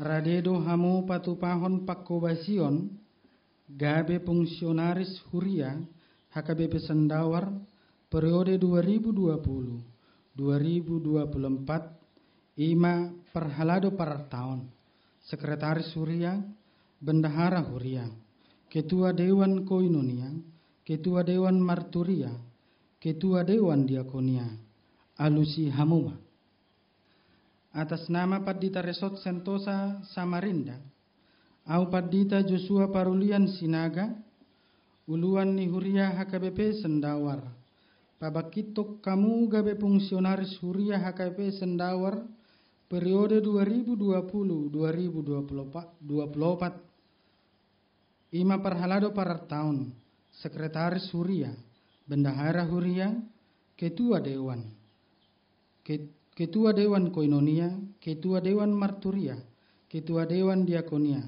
radedo hamu patupahon pakkobasion gabe fungsionaris Huria HKBP Sendawar periode 2020-2024 ima Perhalado Parartaon, Sekretaris Huria, Bendahara Huria, Ketua Dewan Koinonia, Ketua Dewan Marturia, Ketua Dewan Diakonia, Alusi Hamuma. Atas nama Padita Resort Sentosa Samarinda, au Padita Joshua Parulian Sinaga, uluan ni Huria HKBP Sendawar, pabakitok kamu gabe fungsionaris Huria HKBP Sendawar periode 2020-2024 Ima Perhalado Parartaun, Sekretaris Huria, Bendahara Huria, Ketua Dewan, Ketua Dewan Koinonia, Ketua Dewan Marturia, Ketua Dewan Diakonia,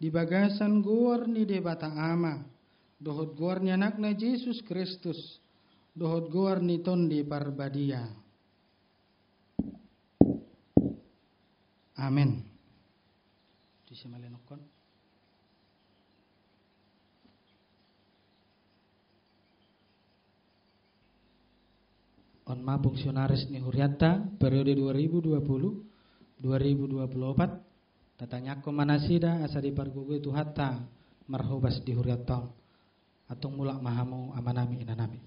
di bagasan gor ni debata ama, dohot gor ni anakna Yesus Kristus, dohot gor ni tondi parbadia. Amin. Disimalenokon. Onma fungsionaris ni Huriata periode 2020-2024 tatanya komanasida asa di pargugu itu hatta marhubas di Huriata atong mulak mahamu amanami inanami.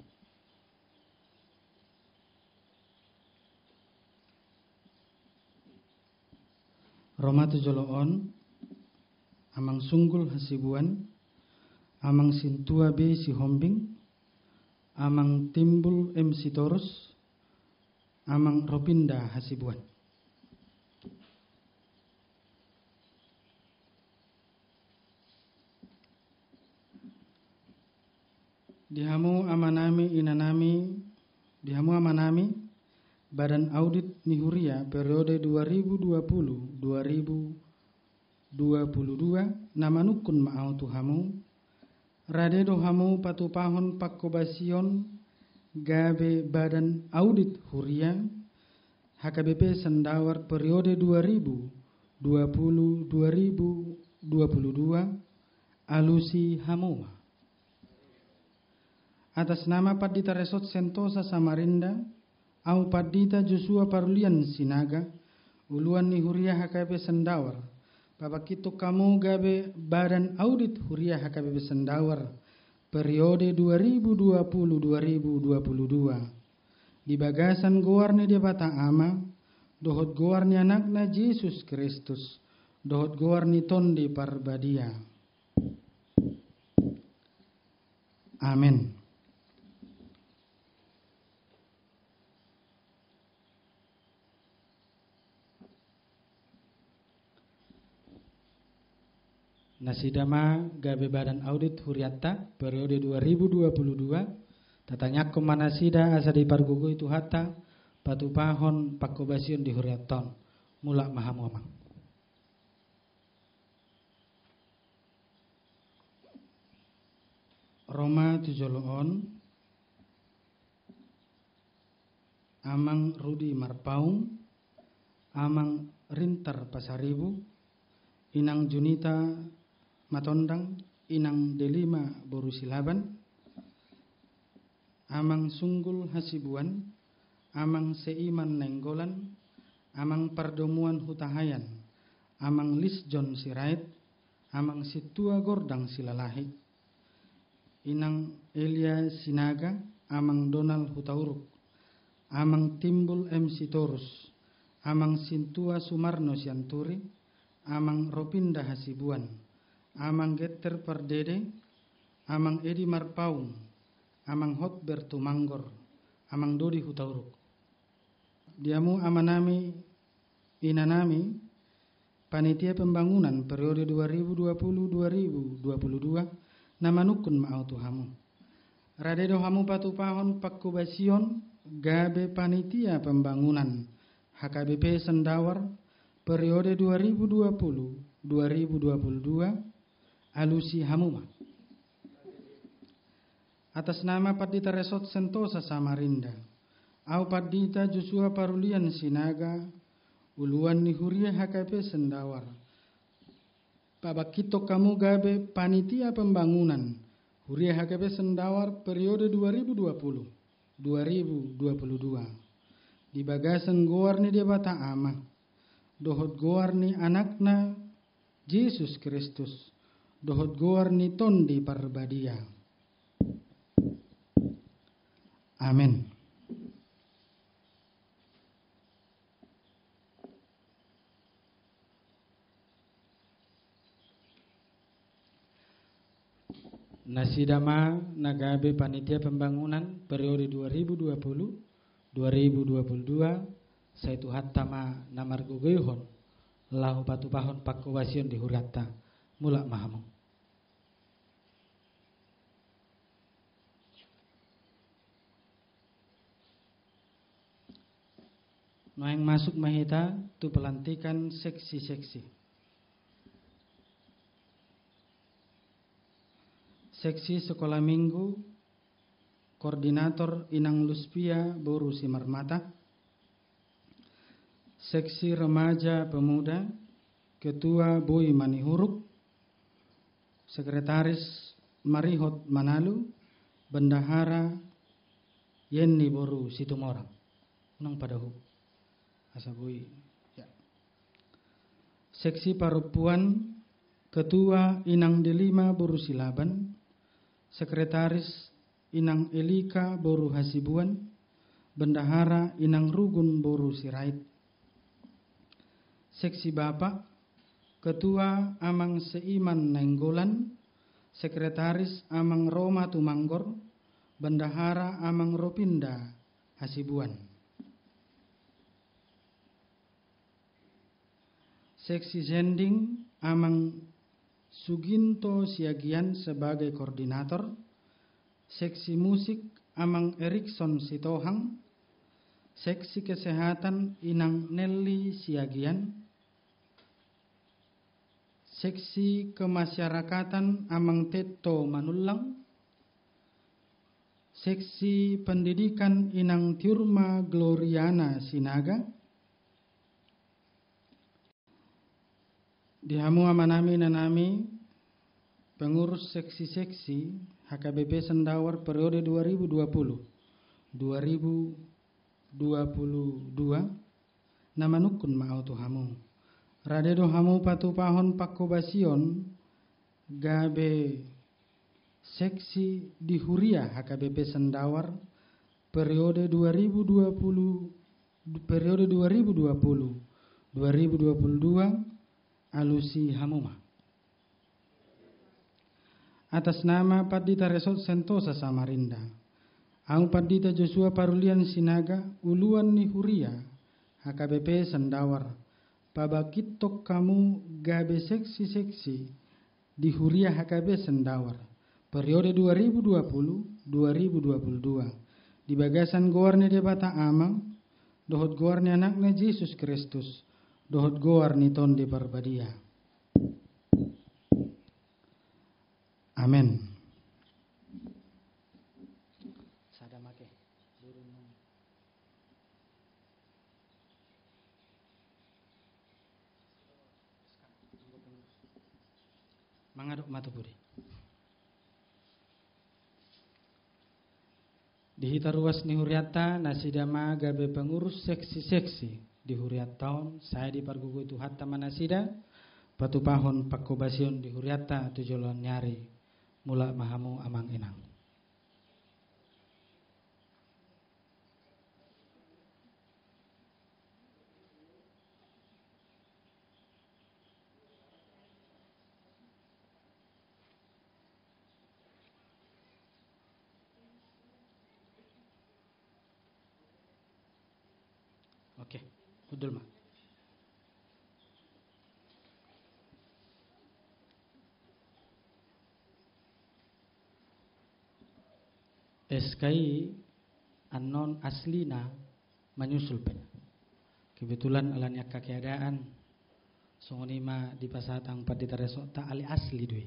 Roma tujoloon amang sunggul hasibuan amang sintua B si hombing amang timbul MC Torus amang Ropinda Hasibuan. Dihamu amanami inanami, dihamu amanami Badan Audit Nihuria periode 2020-2022 namanukun ma'au tuhamu radedo hamu patupahon pakkobasion gabe Badan Audit Huria HKBP Sendawar periode 2020-2024 Alusi Hamuma. Atas nama Padita Resort Sentosa Samarinda, au Padita Joshua Parulian Sinaga, uluan ni Huria HKP Sendawar, Papakito kamu gabe Badan Audit Huria HKP Sendawar, periode 2020-2022. Di bagasan goarni di bata ama, dohot goarni anakna Yesus Kristus, dohot goarni tondi parbadia. Amin. Nasidama gabe Badan Audit Huriatta periode 2022 tatanya komanasida asa di pargugu itu hatta patupahon pakobasion di Huriaton mulak mahamomang. Roma tujoloon amang Rudi Marpaung amang Rintar Pasaribu inang Junita Matondang, inang Delima Borusilaban, amang Sunggul Hasibuan, amang Seiman Nenggolan, amang Pardomuan Hutahayan, amang Lisjon Sirait, amang Situa Gordang Silalahi, inang Elia Sinaga, amang Donald Hutauruk, amang Timbul M. Sitorus, amang Sintua Sumarno Sianturi, amang Ropinda Hasibuan, amang Getter Pardede, amang Edi Marpaung, amang Hotbertu Manggor, amang Dodi Hutauruk. Diamu amanami inanami panitia pembangunan periode 2020-2022 namanukun maautu hamu. Radedo hamu patupahon pakkubasion gabe panitia pembangunan HKBP Sendawar periode 2020-2022 Alusi Hamuma. Atas nama Padita Resort Sentosa Samarinda, au Padita Joshua Parulian Sinaga, uluan ni Huria HKP Sendawar, Babakito kamu gabe panitia pembangunan Huria HKP Sendawar periode 2020-2022. Di bagasan goarni dia bata ama, dohot goarni anakna Yesus Kristus, dohot goarni tondi parbadia. Amin. Nasidama nagabe panitia pembangunan periode 2020-2022 saitu hattama namar gugeuhon lahu patupahon pakkubasion di huratta mulak mahamu. Noeng masuk mahita tu pelantikan seksi-seksi. Seksi sekolah minggu, koordinator Inang Luspia Boru Simarmata. Seksi remaja pemuda, Ketua Boy Manihuruk. Sekretaris Marihot Manalu, Bendahara Yenni Boru Situmorang. Nang padahu asabui. Ya. Seksi perempuan, Ketua Inang Delima Boru Silaban. Sekretaris Inang Elika Boru Hasibuan, Bendahara Inang Rugun Boru Sirait. Seksi Bapak, Ketua Amang Seiman Nenggolan, Sekretaris Amang Roma Tumanggor, Bendahara Amang Ropinda Hasibuan. Seksi Zending Amang Suginto Siagian sebagai koordinator. Seksi musik Amang Erikson Sitohang. Seksi kesehatan Inang Nelly Siagian. Seksi kemasyarakatan Amang Teto Manulang. Seksi pendidikan Inang Tiurma Gloriana Sinaga. Dihamu amanami nanami pengurus seksi-seksi HKBP Sendawar periode 2020-2022 namanukun ma'autu hamu. Radedo hamu patu pahon pakobasion gabe seksi di Huria HKBP Sendawar periode 2020-2022 alusi hamuma. Atas nama Padita Resort Sentosa Samarinda, ang Padita Joshua Parulian Sinaga, uluan ni Huria, HKBP Sendawar, pabakitok kamu gabe seksi-seksi di Huria HKB Sendawar, periode 2020-2022, di bagasan goarni debata amang, dohot goarni anaknya Yesus Kristus, dohot goar niton di Barbadia. Amin. Sadamake. Mangaduk matubudi. Dihita ruas ni Huriata nasidama gabe pengurus seksi-seksi di Huriat tahun saya di Pargugu itu hatta manasida patu pahon pakobasion di Huriata tujuan nyari mula mahamu amang inang. Oke, udul mah. SKI anon aslina menyusul pen. Kebetulan alanya keadaan songonima di pasatang Padita Resort tak ali asli dui.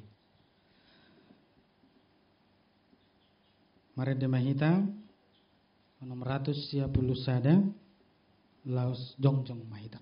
Mare demahita 600 sada laos jongjong mahita.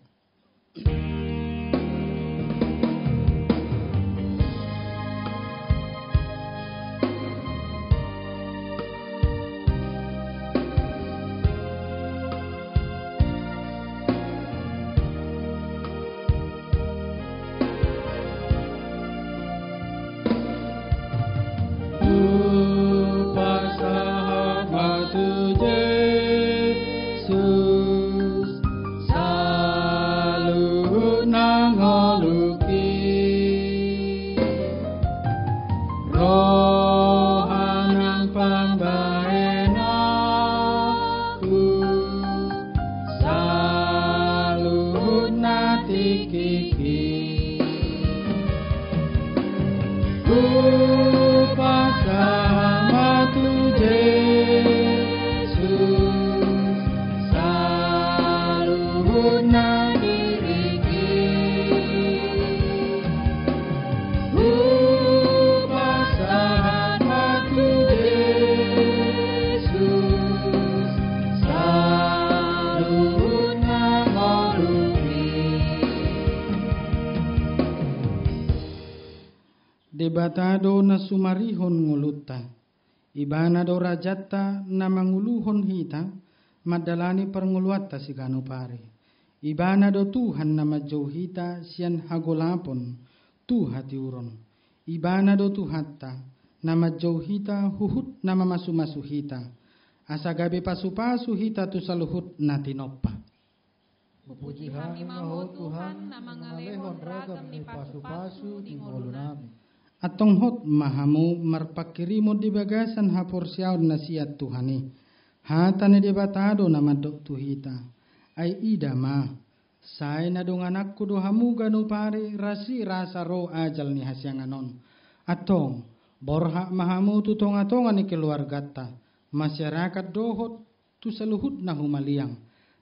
Debatado na sumarihon nguluta, ibana do rajata na manguluhon hita, madalani pernguluata si kanupari. Ibana do Tuhan na majauhita sian hagolapon, tu hati uron. Ibana do Tuhatta na majauhita huhut na mamasuhita, asagabe pasupasu hita tu saluhut na tinoppa. Puji kami maho Tuhan na mangalehon ragam ni pasu-pasu di ngulu nami. Atong hot mahamu marpakirimo di bagasan hapor siaw na siat Tuhani. Hata ni debatado na madok tuhita. Ay ida ma. Say na dong anak ko do hamu gano pare rasi rasa ro ajal ni hasyanganon. Atong borha mahamu tutong-atongan ni keluargata. Masyarakat dohot tu saluhut na humaliang.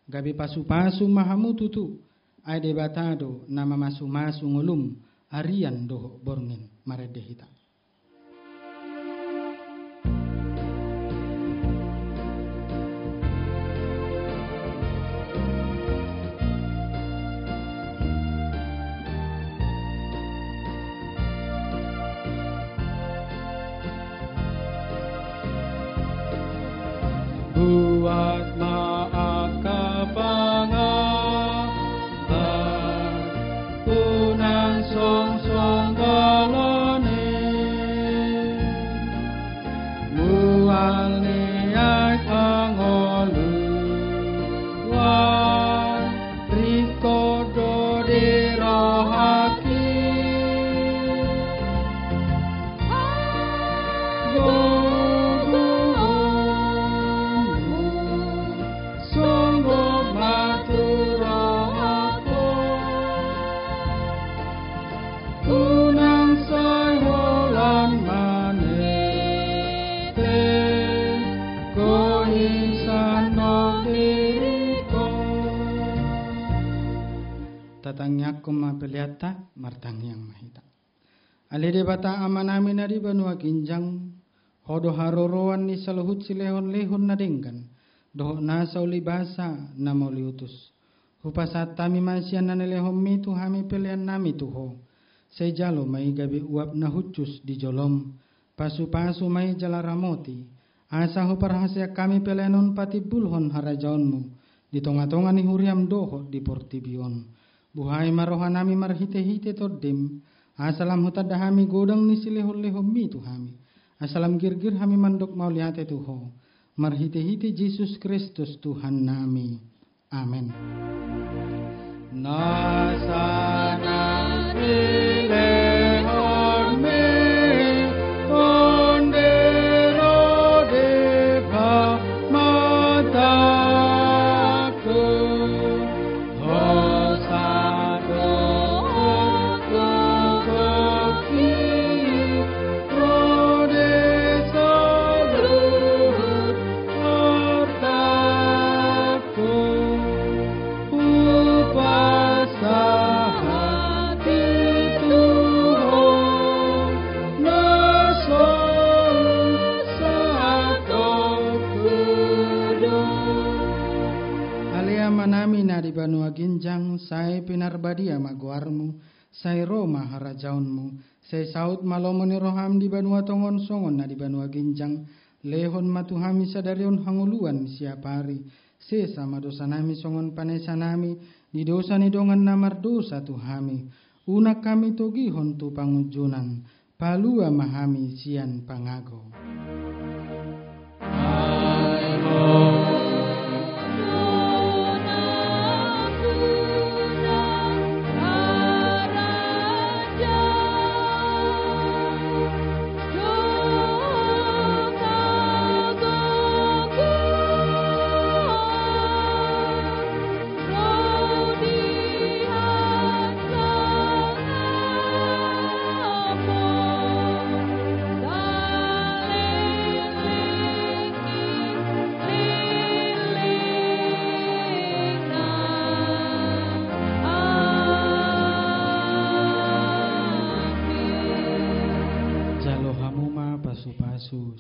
Gabi pasu-pasu mahamu tutu. Ay debatado na mamasu-masu ngulum. Arian doho borngin maredehita. tatangyak kuma peliata martang yang mahita. Alede bata amanami na di banua kinjang hodo haroroan ni saluhut silehon-lehon na dengkan doho nasa ulibasa na mauliutus. Hupasat tami masyan na nilehom mi tuhami pelian nami tuho. Say jalo may gabi uap na hucus di jolom. Pasu-pasu may jalaramoti. Asa huparhasya kami pelenon pati bulhon harajaonmu. Di tonga-tonga ni huriam doho di portibion. Buhay marohan nami marhite-hite toddim. Asalam hutadahami godang ni silehon-lehom mi tuhami. Asalam girgir hami mandok maulihate tuho. Marhite-hite Jesus Kristus Tuhan nami. Amin. Nasana nilehon mi tondero deba mataku hosano kokoki rode saluhut hartaku manami na di banua ginjang, say pinarbadia maguarmu, say Roma harajaunmu, say saut malomo ni roham di banua tongon songon na di banua ginjang, lehon matuhami sadarion hanguluan siapari, sesa madosanami songon panesanami, di dosa ni dongan namar dosa tuhami, unak kami togihon tu pangujunan, palua mahami sian pangago.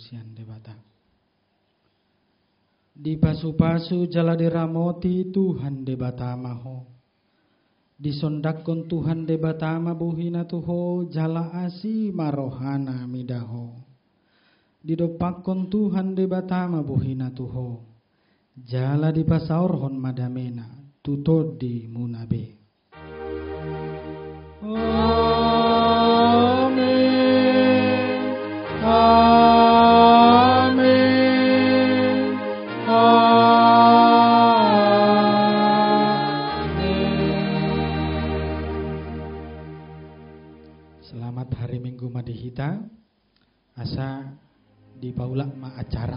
Sian debata. Di pasu-pasu jala diramoti Tuhan debata maho. Disondakon Tuhan debata mabuhina tuho jala asi marohana midaho. Didopakon Tuhan debata mabuhina tuho jala di pasaorhon madamena tutod di munabe. Selamat hari Minggu Madihita. Asa di paulak ma acara